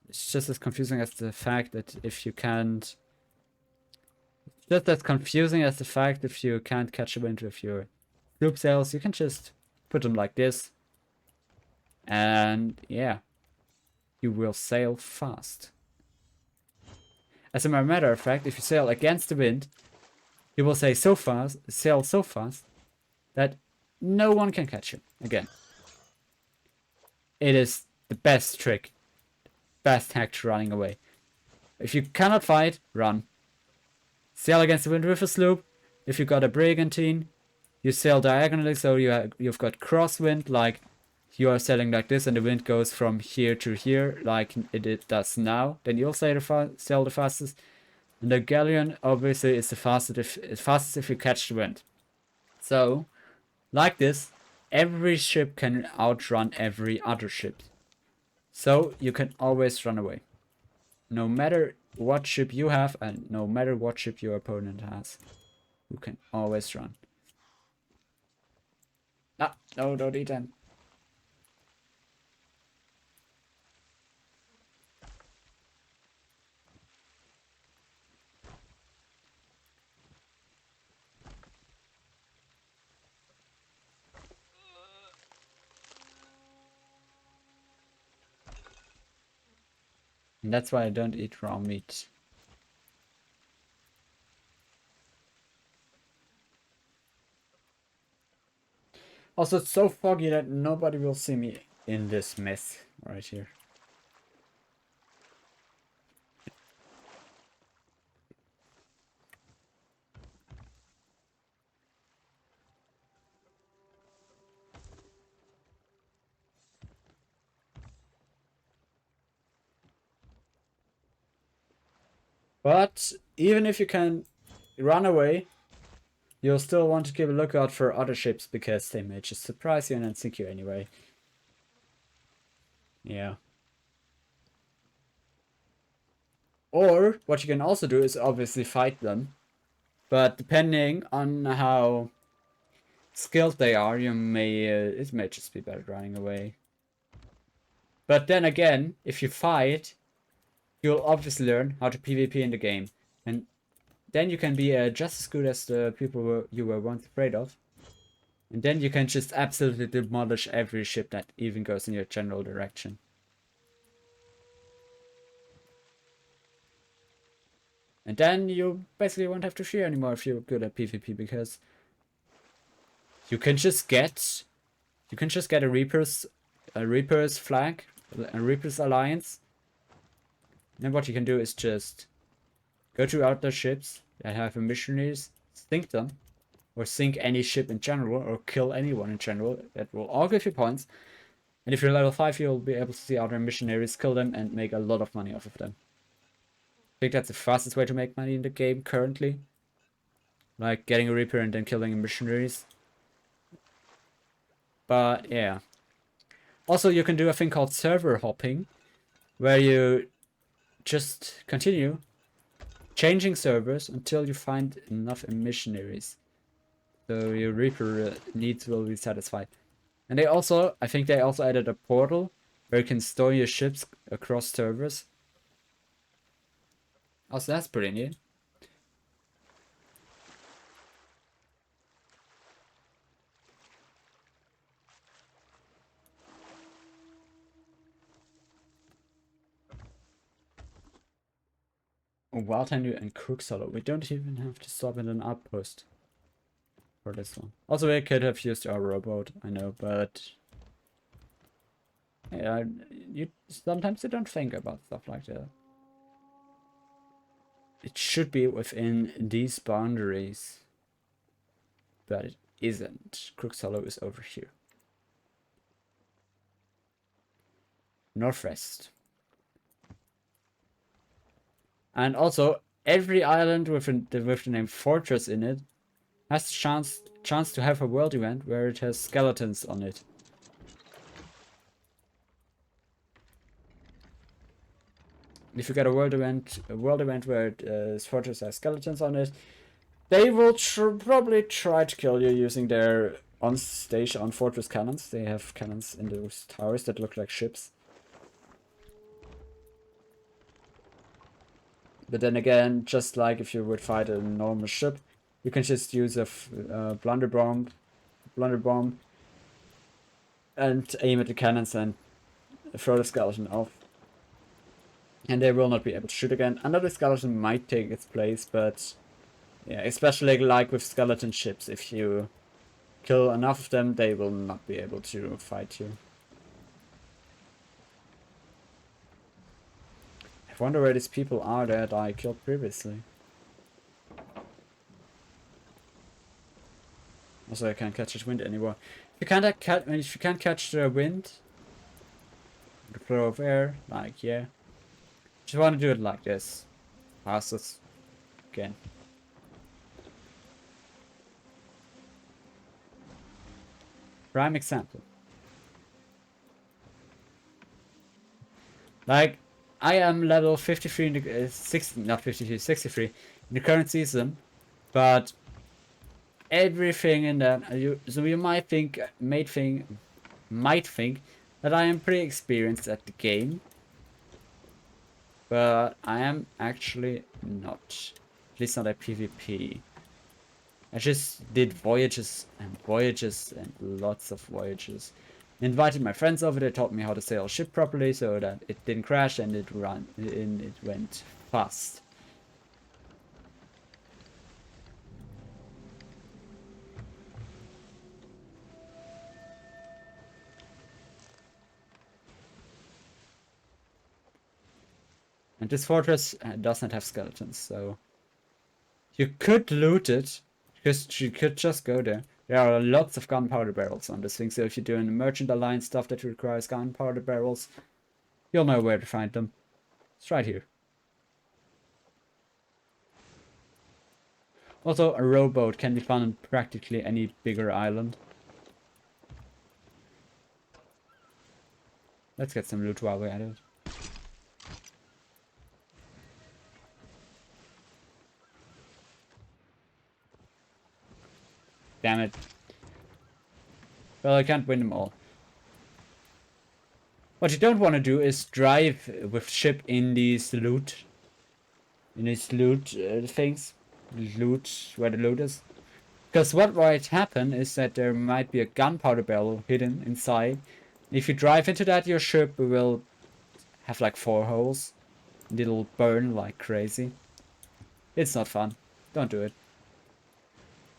A: It's just as confusing as the fact that if you can't... Just as confusing as the fact if you can't catch a wind with your sloop sails, you can just put them like this. And yeah, you will sail fast. As a matter of fact, if you sail against the wind, you will sail so fast that no one can catch you again. It is the best trick, best hack to running away. If you cannot fight, run. Sail against the wind with a sloop. If you got a brigantine, you sail diagonally, so you've got crosswind, like you are sailing like this, and the wind goes from here to here, like it does now. Then you'll sail the fastest. And the galleon obviously is the fastest if you catch the wind. So, like this, every ship can outrun every other ship. So you can always run away. No matter what ship you have and no matter what ship your opponent has. You can always run. Ah, no, don't eat them. And that's why I don't eat raw meat. Also, it's so foggy that nobody will see me in this mess right here. But even if you can run away, you'll still want to keep a lookout for other ships because they may just surprise you and then sink you anyway. Yeah. Or what you can also do is obviously fight them. But depending on how skilled they are, you may it may just be better running away. But then again, if you fight, you'll obviously learn how to PvP in the game, and then you can be just as good as the people you were once afraid of. And then you can just absolutely demolish every ship that even goes in your general direction. And then you basically won't have to fear anymore if you're good at PvP, because you can just get a Reaper's flag, a Reaper's alliance. And what you can do is just go to other ships that have missionaries, sink them, or sink any ship in general, or kill anyone in general. That will all give you points. And if you're level 5, you'll be able to see other missionaries, kill them, and make a lot of money off of them. I think that's the fastest way to make money in the game currently. Like getting a Reaper and then killing missionaries. But yeah. Also, you can do a thing called server hopping, where you just continue changing servers until you find enough missionaries. So your Reaper needs will be satisfied. And I think they also added a portal where you can store your ships across servers. Also, that's pretty neat. Wildhand and Crook's Hollow. We don't even have to stop at an outpost for this one. Also, we could have used our rowboat, I know, but yeah, sometimes you don't think about stuff like that. It should be within these boundaries, but it isn't. Crook's Hollow is over here. Northwest. And also, every island with the name Fortress in it has the chance to have a world event where it has skeletons on it. If you get a world event where Fortress has skeletons on it, they will probably try to kill you using their on Fortress cannons. They have cannons in those towers that look like ships. But then again, just like if you would fight a normal ship, you can just use a blunder bomb, and aim at the cannons and throw the skeleton off. And they will not be able to shoot again. Another skeleton might take its place, but yeah, especially like with skeleton ships, if you kill enough of them, they will not be able to fight you. I wonder where these people are that I killed previously. Also, I can't catch the wind anymore. If you can't catch the wind, the flow of air, like yeah, just want to do it like this. Pass this again. Prime example. Like, I am level 53 in the 63 in the current season, but everything in that so you might think that I am pretty experienced at the game, but I am actually not. At least not at PvP. I just did voyages and voyages and lots of voyages. Invited my friends over, they taught me how to sail a ship properly so that it didn't crash and it went fast. And this fortress does not have skeletons, so you could loot it, because you could just go there. There are lots of gunpowder barrels on this thing, so if you're doing merchant alliance stuff that requires gunpowder barrels, you'll know where to find them. It's right here. Also, a rowboat can be found on practically any bigger island. Let's get some loot while we're at it. Damn it. Well, I can't win them all. What you don't want to do is drive with ship in these loot. In these loot things. Loot, where the loot is. Because what might happen is that there might be a gunpowder barrel hidden inside. If you drive into that, your ship will have like 4 holes. It'll burn like crazy. It's not fun. Don't do it.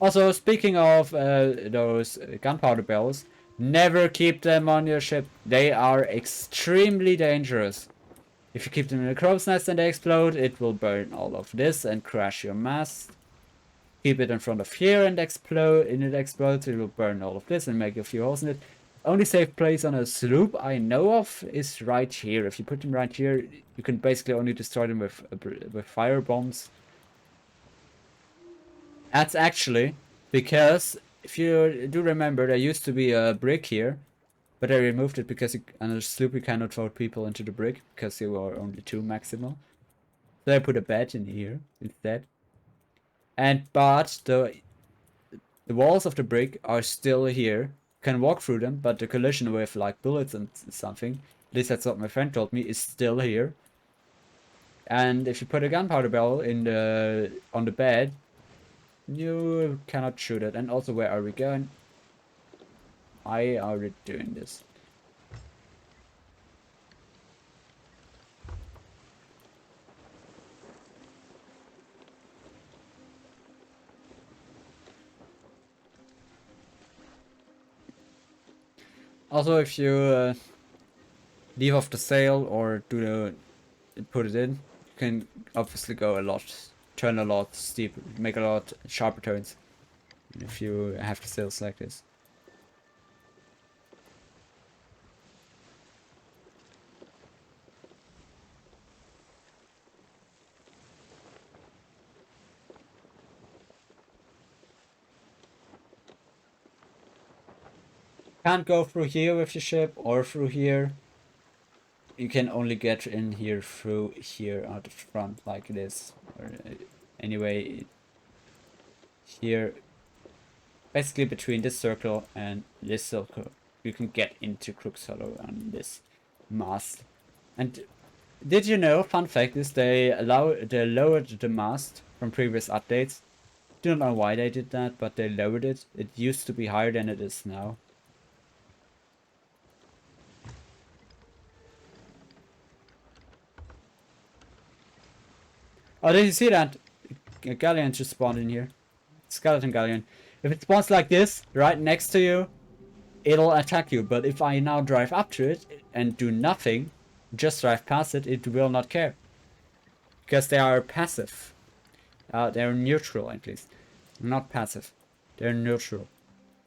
A: Also, speaking of those gunpowder barrels, never keep them on your ship. They are extremely dangerous. If you keep them in a crow's nest and they explode, it will burn all of this and crash your mast. Keep it in front of here and it explodes, it will burn all of this and make a few holes in it. Only safe place on a sloop I know of is right here. If you put them right here, you can basically only destroy them with fire bombs. That's actually because if you do remember, there used to be a brick here, but I removed it because on a sloop you cannot vote people into the brick because there were only 2 maximal. So I put a bed in here instead. But the walls of the brick are still here. You can walk through them, but the collision with like bullets and something, at least that's what my friend told me, is still here. And if you put a gunpowder barrel in on the bed, you cannot shoot it. And also, where are we going? I are doing this. Also, if you leave off the sail or put it in, you can obviously go a lot, turn a lot steeper, make a lot sharper turns if you have the sails like this. Can't go through here with your ship or through here. You can only get in here through here out the front like this. Or anyway, here, basically between this circle and this circle, you can get into Crook's Hollow on this mast. And did you know? Fun fact is they lowered the mast from previous updates. Don't know why they did that, but they lowered it. It used to be higher than it is now. Oh, did you see that? A galleon just spawned in here. Skeleton galleon. If it spawns like this, right next to you, it'll attack you. But if I now drive up to it and do nothing, just drive past it, it will not care. Because they are passive. They're neutral, at least. Not passive. They're neutral.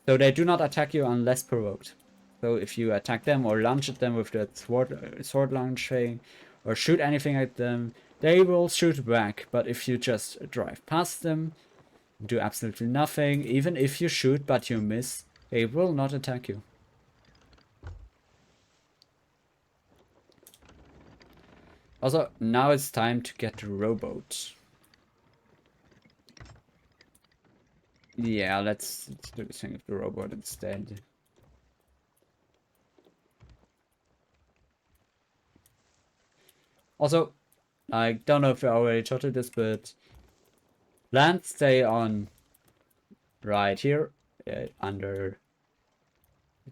A: So they do not attack you unless provoked. So if you attack them or lunge at them with that sword launching or shoot anything at them, they will shoot back. But if you just drive past them, do absolutely nothing, even if you shoot but you miss, they will not attack you. Also, now it's time to get the rowboat. Yeah, let's do the thing with the rowboat instead. Also, I don't know if I already told you this, but land stay on right here under.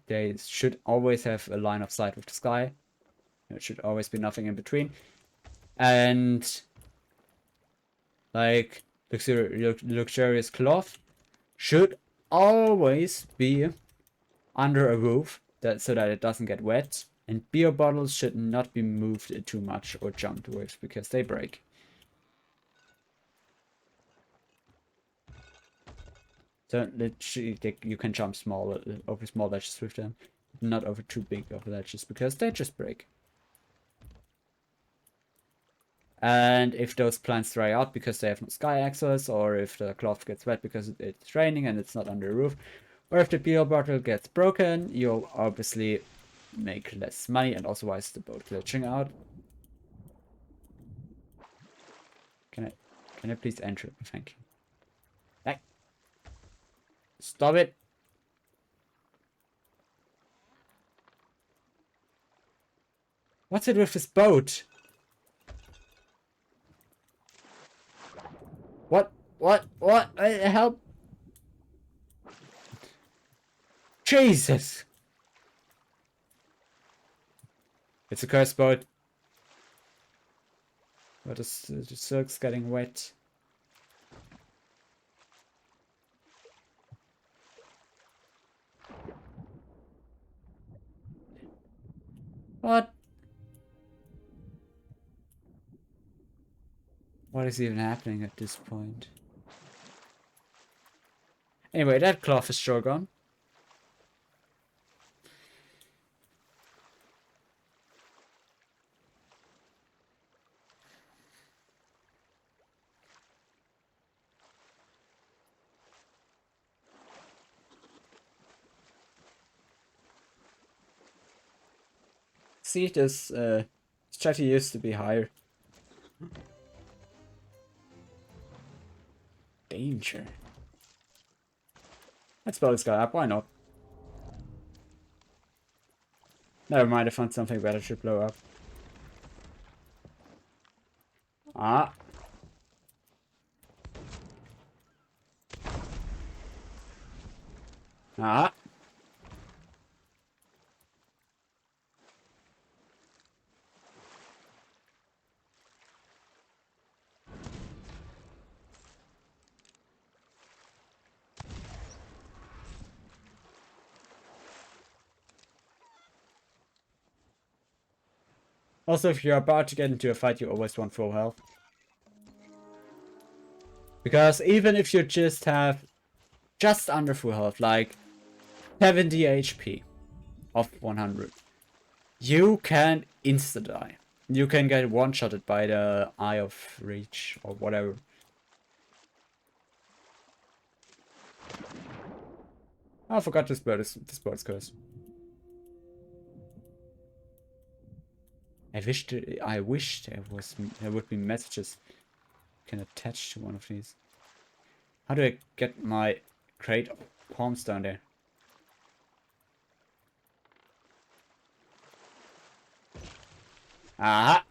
A: They should always have a line of sight with the sky. There should always be nothing in between. And like luxurious cloth should always be under a roof so that it doesn't get wet. And beer bottles should not be moved too much or jumped with because they break. So you can jump over small ledges with them, not over too big of ledges because they just break. And if those plants dry out because they have no sky access, or if the cloth gets wet because it's raining and it's not under the roof, or if the beer bottle gets broken, you'll obviously make less money. And also, why is the boat glitching out? Can I please enter? Thank you. Hey, stop it! What's it with this boat? What? What? Help! Jesus! It's a cursed boat. But the silk's getting wet. What? What is even happening at this point? Anyway, that cloth is sure gone. See, this strategy used to be higher. Danger. Let's blow this guy up, why not? Never mind, I found something better to blow up. Ah. Ah. Also, if you're about to get into a fight, you always want full health. Because even if you just have just under full health, like 70 HP of 100, you can insta-die. You can get one-shotted by the Eye of Reach or whatever. Oh, I forgot this bird is cursed. I wish there would be messages you can attach to one of these. How do I get my crate of palms down there? Aha!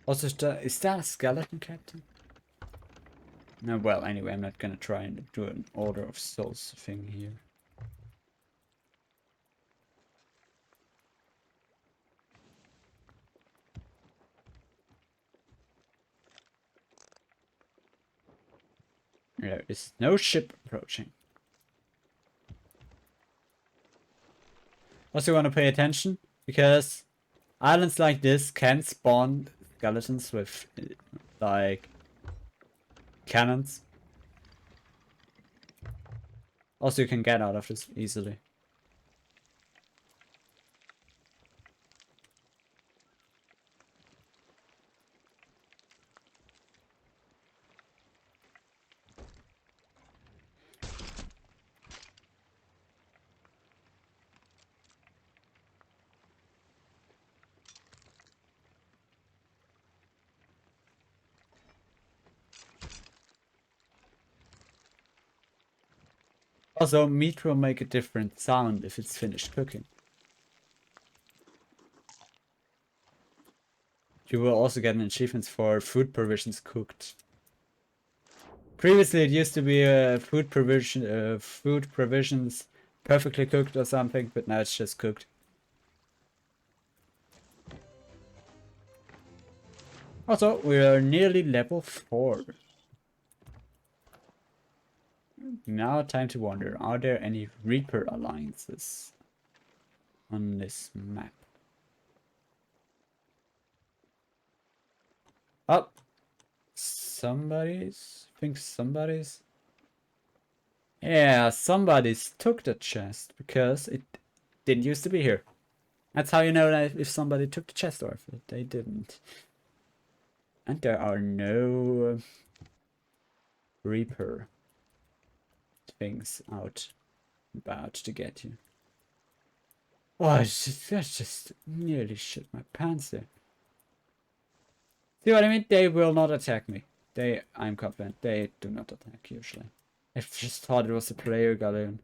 A: Also, is that a skeleton captain? No, well, anyway, I'm not gonna try and do an Order of Souls thing here. There is no ship approaching. Also, want to pay attention because islands like this can spawn skeletons with like cannons. Also, you can get out of this easily. Also, meat will make a different sound if it's finished cooking. You will also get an achievement for food provisions cooked. Previously, it used to be food provisions perfectly cooked or something, but now it's just cooked. Also, we are nearly level 4. Now time to wonder, are there any Reaper alliances on this map? Oh! Somebody's... I think somebody's... Yeah, somebody's took the chest because it didn't used to be here. That's how you know that if somebody took the chest or if they didn't. And there are no Reaper things out about to get you. Oh, I just nearly shit my pants there. See what I mean? They will not attack me. I'm confident, they do not attack usually. I just thought it was a player galleon.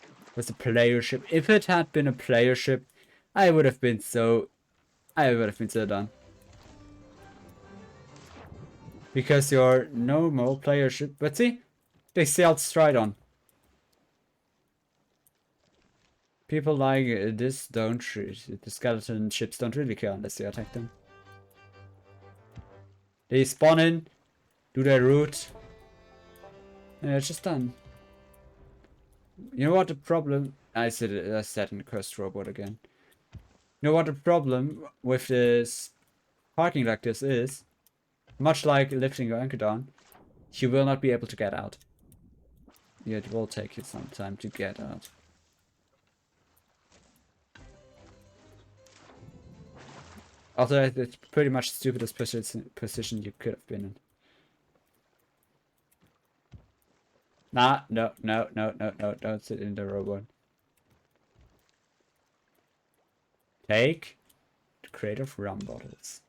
A: It was a player ship. If it had been a player ship, I would have been so done. Because your normal player ship, but see, they sailed straight on. People like this don't, the skeleton ships don't really care unless you attack them. They spawn in, do their route, and it's just done. You know what the problem? I said in the cursed robot again. You know what the problem with this parking like this is? Much like lifting your anchor down, you will not be able to get out. It will take you some time to get out. Also, it's pretty much the stupidest position you could have been in. Nah, no, don't sit in the robot. Take the crate of rum bottles.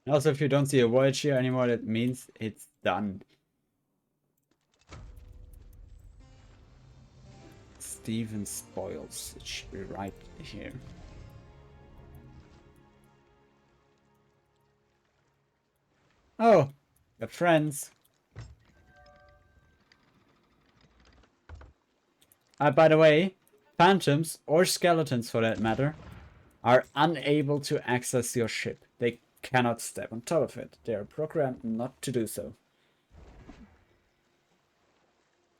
A: Also, if you don't see a voyage here anymore, that means it's done. Steven spoils. It should be right here. Oh, your friends. By the way, phantoms, or skeletons for that matter, are unable to access your ship. They cannot step on top of it. They are programmed not to do so.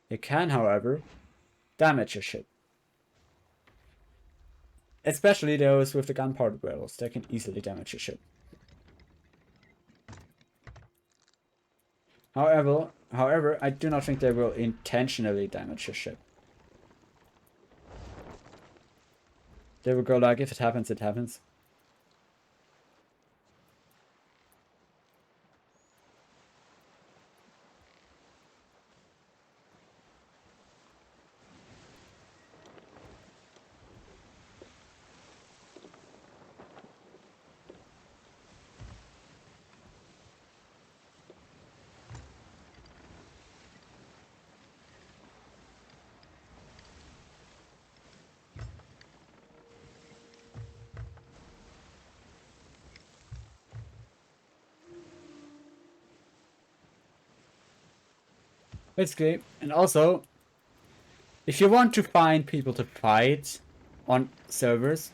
A: They can, however, damage your ship. Especially those with the gunpowder barrels. They can easily damage your ship. However, I do not think they will intentionally damage your ship. They will go like, if it happens, it happens. Basically, and also, if you want to find people to fight on servers,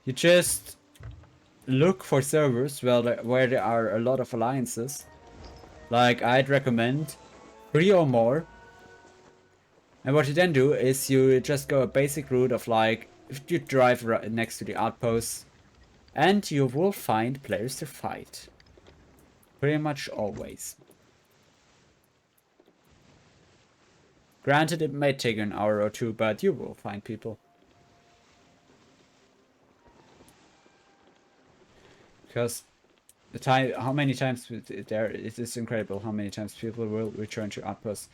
A: you just look for servers where there are a lot of alliances. Like, I'd recommend 3 or more. And what you then do is you just go a basic route of like, if you drive right next to the outposts, and you will find players to fight. Pretty much always. Granted, it may take an hour or two, but you will find people. Because The time, how many times there, it is incredible how many times people will return to outposts.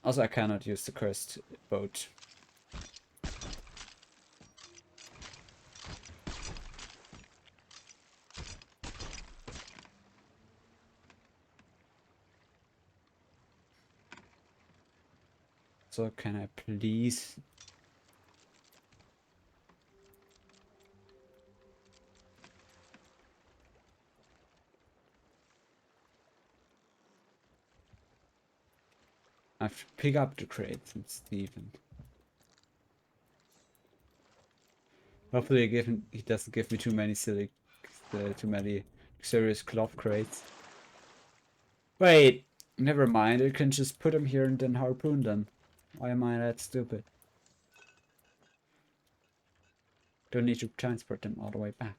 A: Also, I cannot use the cursed boat. So can I please? I have to pick up the crates and Steven. Hopefully he doesn't give me too many too many serious cloth crates. Wait, never mind. I can just put them here and then harpoon them. Why am I that stupid? Don't need to transport them all the way back.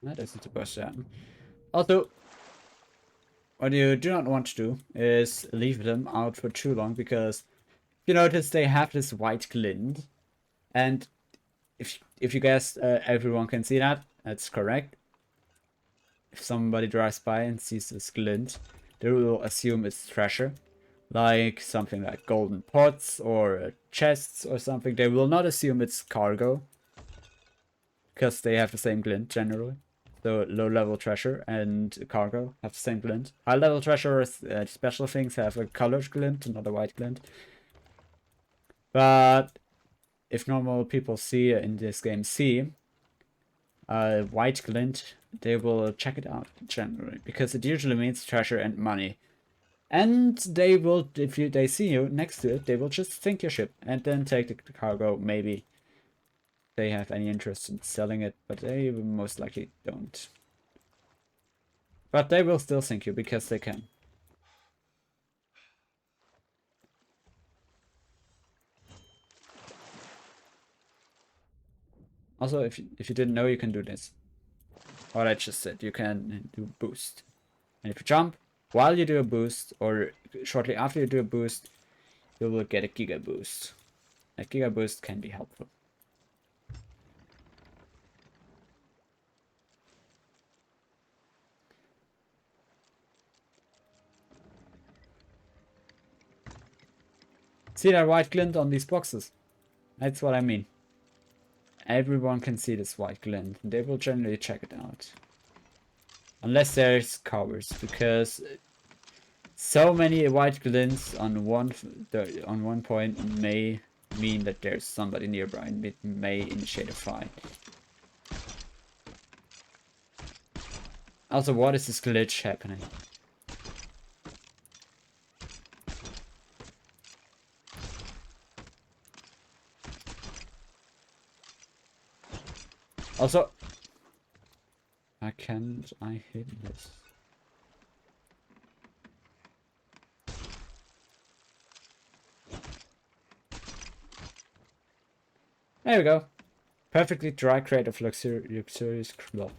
A: That isn't supposed to happen. Also, what you do not want to do is leave them out for too long, because you notice they have this white glint, and if you guess everyone can see that, that's correct. If somebody drives by and sees this glint, they will assume it's treasure, like something like golden pots or chests or something. They will not assume it's cargo, because they have the same glint generally. So low level treasure and cargo have the same glint. High level treasure, special things have a colored glint, not a white glint. But if normal people see in this game see a white glint, they will check it out generally, because it usually means treasure and money. And they will, if they see you next to it, they will just sink your ship and then take the cargo. Maybe they have any interest in selling it, but they most likely don't. But they will still sink you because they can. Also, if you didn't know, you can do this. What I just said, you can do boost. And if you jump while you do a boost, or shortly after you do a boost, you will get a giga boost. A giga boost can be helpful. See that white glint on these boxes? That's what I mean. Everyone can see this white glint. They will generally check it out. Unless there's covers, because so many white glints on one point may mean that there's somebody nearby and it may initiate a fight. Also, what is this glitch happening? Also, why can't I hit this? There we go. Perfectly dry crate of luxurious cloth.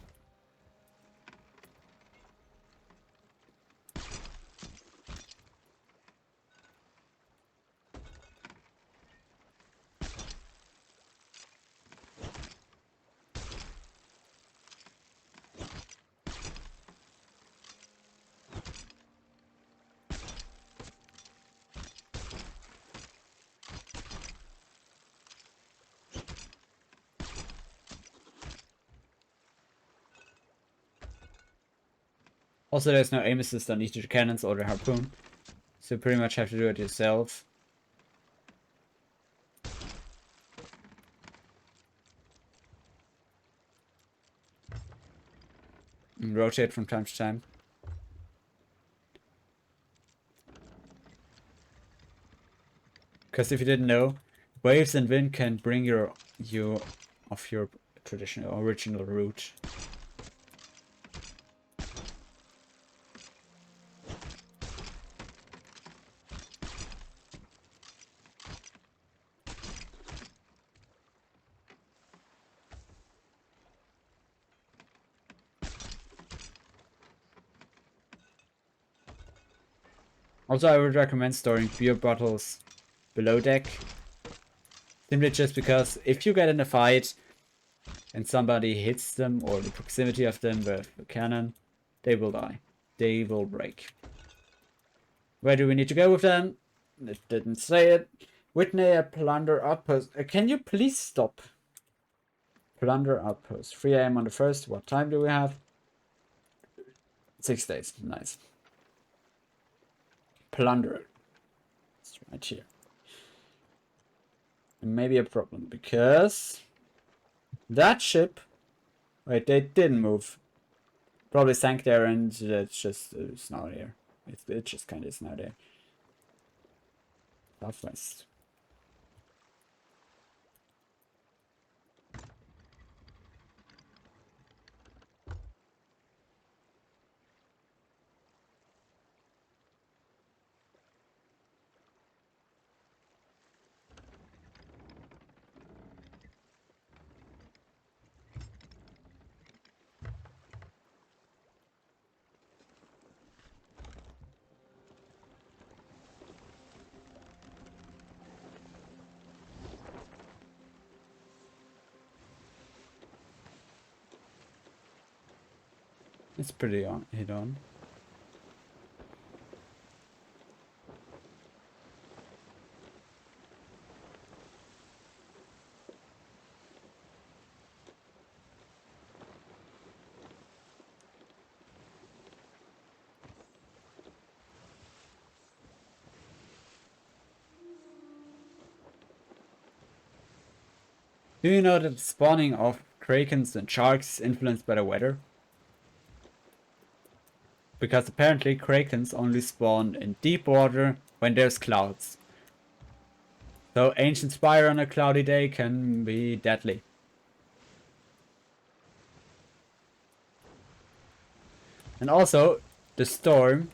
A: Also, there's no aim assist on either the cannons or the harpoon, so you pretty much have to do it yourself. And rotate from time to time. Because if you didn't know, waves and wind can bring you off your traditional original route. Also, I would recommend storing beer bottles below deck. Simply just because if you get in a fight and somebody hits them or the proximity of them with a cannon, they will die. They will break. Where do we need to go with them? It didn't say it. Whitney, a plunder outpost. Can you please stop? Plunder outpost. 3 AM on the 1st. What time do we have? 6 days. Nice. Plunder. It's right here. And maybe a problem because that ship. Wait, they didn't move. Probably sank there and it's not there. It just kind of is not there. Southwest. It's pretty on hit on. Do you know that the spawning of krakens and sharks is influenced by the weather? Because apparently krakens only spawn in deep water when there's clouds. So ancient spire on a cloudy day can be deadly. And also, the storm,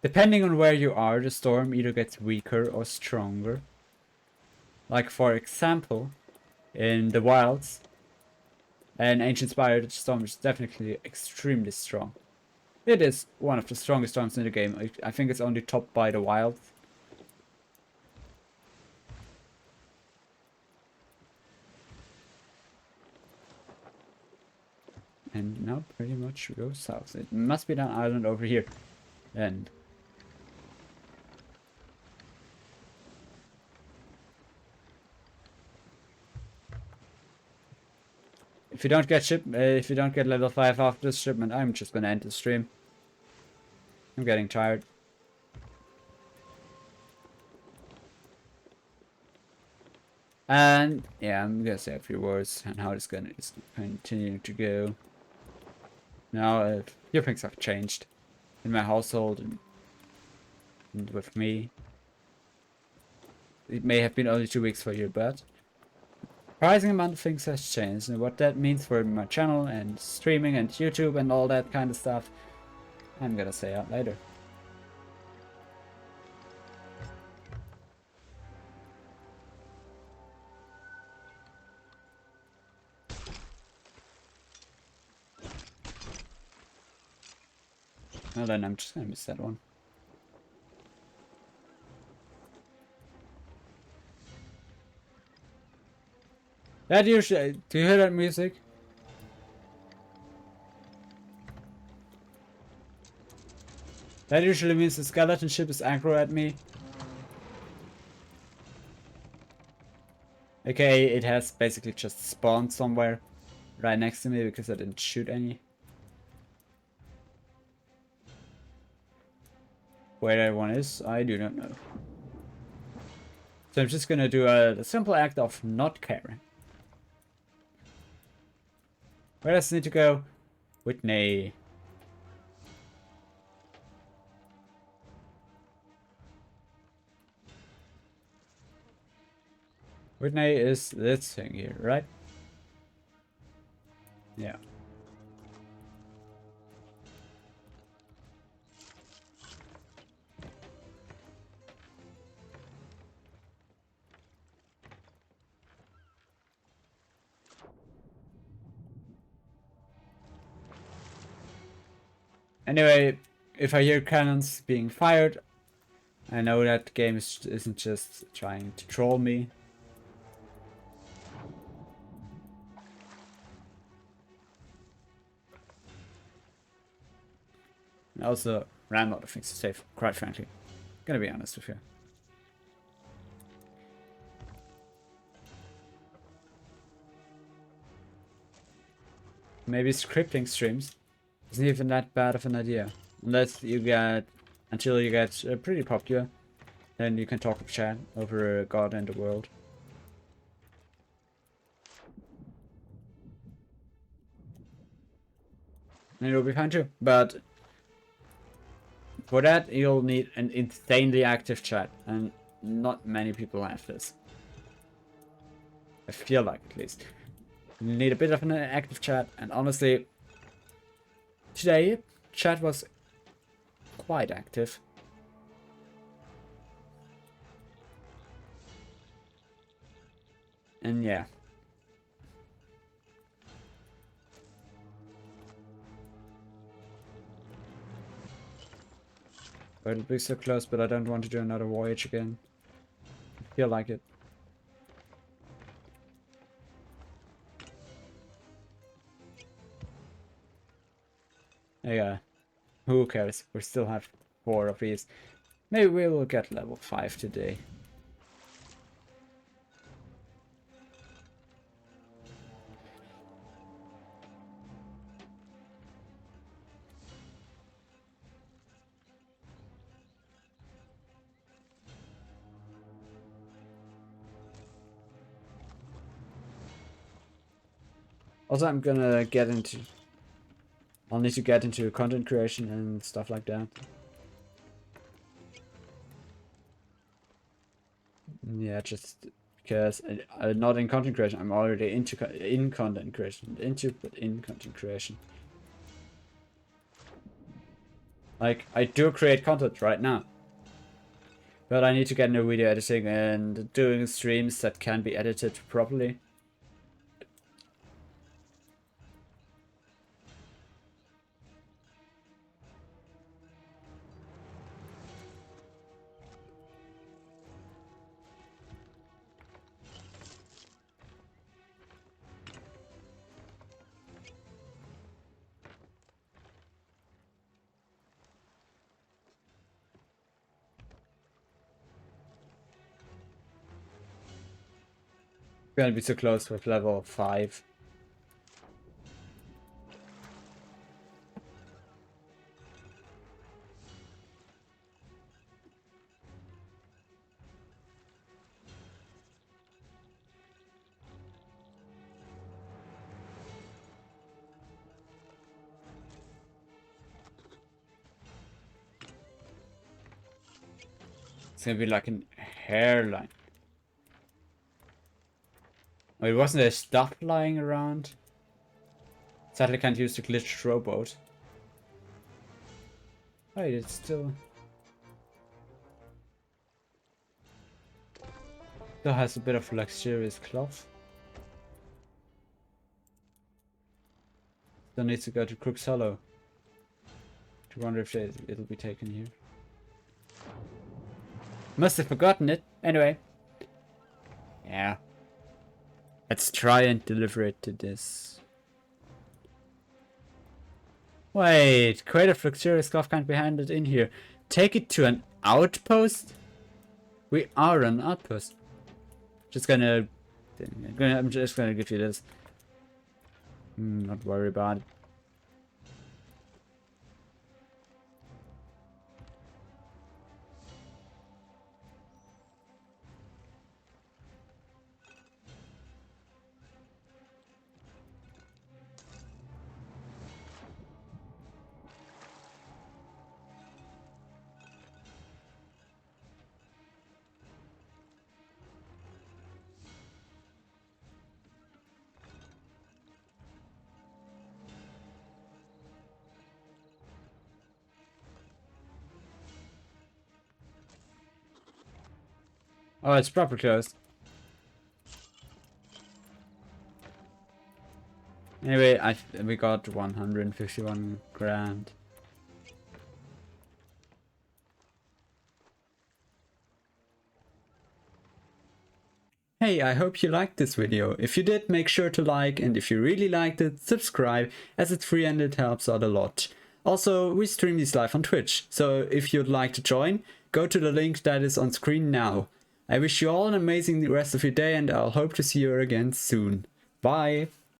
A: depending on where you are, the storm either gets weaker or stronger. Like for example, in the wilds, an ancient spire, the storm is definitely extremely strong. It is one of the strongest storms in the game. I think it's only topped by the wilds. And now pretty much we go south. It must be that island over here. And if you don't get level 5 after this shipment, I'm just gonna end the stream. I'm getting tired. And yeah, I'm gonna say a few words on how it's continuing to go. Now, a few things have changed in my household and with me. It may have been only 2 weeks for you, but surprising amount of things has changed, and what that means for my channel and streaming and YouTube and all that kind of stuff, I'm gonna say out later. Well then, I'm just gonna miss that one. That usually, do you hear that music? That usually means the skeleton ship is aggro at me. Okay, it has basically just spawned somewhere right next to me because I didn't shoot any. Where everyone is, I do not know. So I'm just gonna do a simple act of not caring. Where does it need to go? Whitney. Whitney is this thing here, right? Yeah. Anyway, if I hear cannons being fired, I know that game isn't just trying to troll me. I also ran out of things to save, quite frankly. Gonna be honest with you. Maybe scripting streams isn't even that bad of an idea. Unless you get, until you get pretty popular, then you can talk with chat over God and the world. And it'll be fine too. But for that, you'll need an insanely active chat, and not many people have this. I feel like, at least. You need a bit of an active chat, and honestly, today, chat was quite active. And yeah. It'll be so close, but I don't want to do another voyage again. I feel like it. Yeah, who cares? We still have 4 of these. Maybe we will get level 5 today. Also, I'm gonna get into... I'll need to get into content creation and stuff like that. Yeah, just because not in content creation. I'm already in content creation. But in content creation. Like, I do create content right now. But I need to get into video editing and doing streams that can be edited properly. Gonna be so close with level 5. It's gonna be like an hairline. Wait, wasn't there stuff lying around? Sadly, can't use the glitched rowboat. Wait, it's still has a bit of luxurious cloth. Still needs to go to Crook's Hollow. I wonder if it'll be taken here. Must have forgotten it. Anyway. Yeah. Let's try and deliver it to this. Wait, creative luxurious cloth can't be handed in here. Take it to an outpost? We are an outpost. I'm just gonna give you this. Not worry about it. Oh, it's proper closed. Anyway, we got 151 grand. Hey, I hope you liked this video. If you did, make sure to like, and if you really liked it, subscribe, as it's free and it helps out a lot. Also, we stream these live on Twitch, so if you'd like to join, go to the link that is on screen now. I wish you all an amazing rest of your day, and I'll hope to see you again soon. Bye!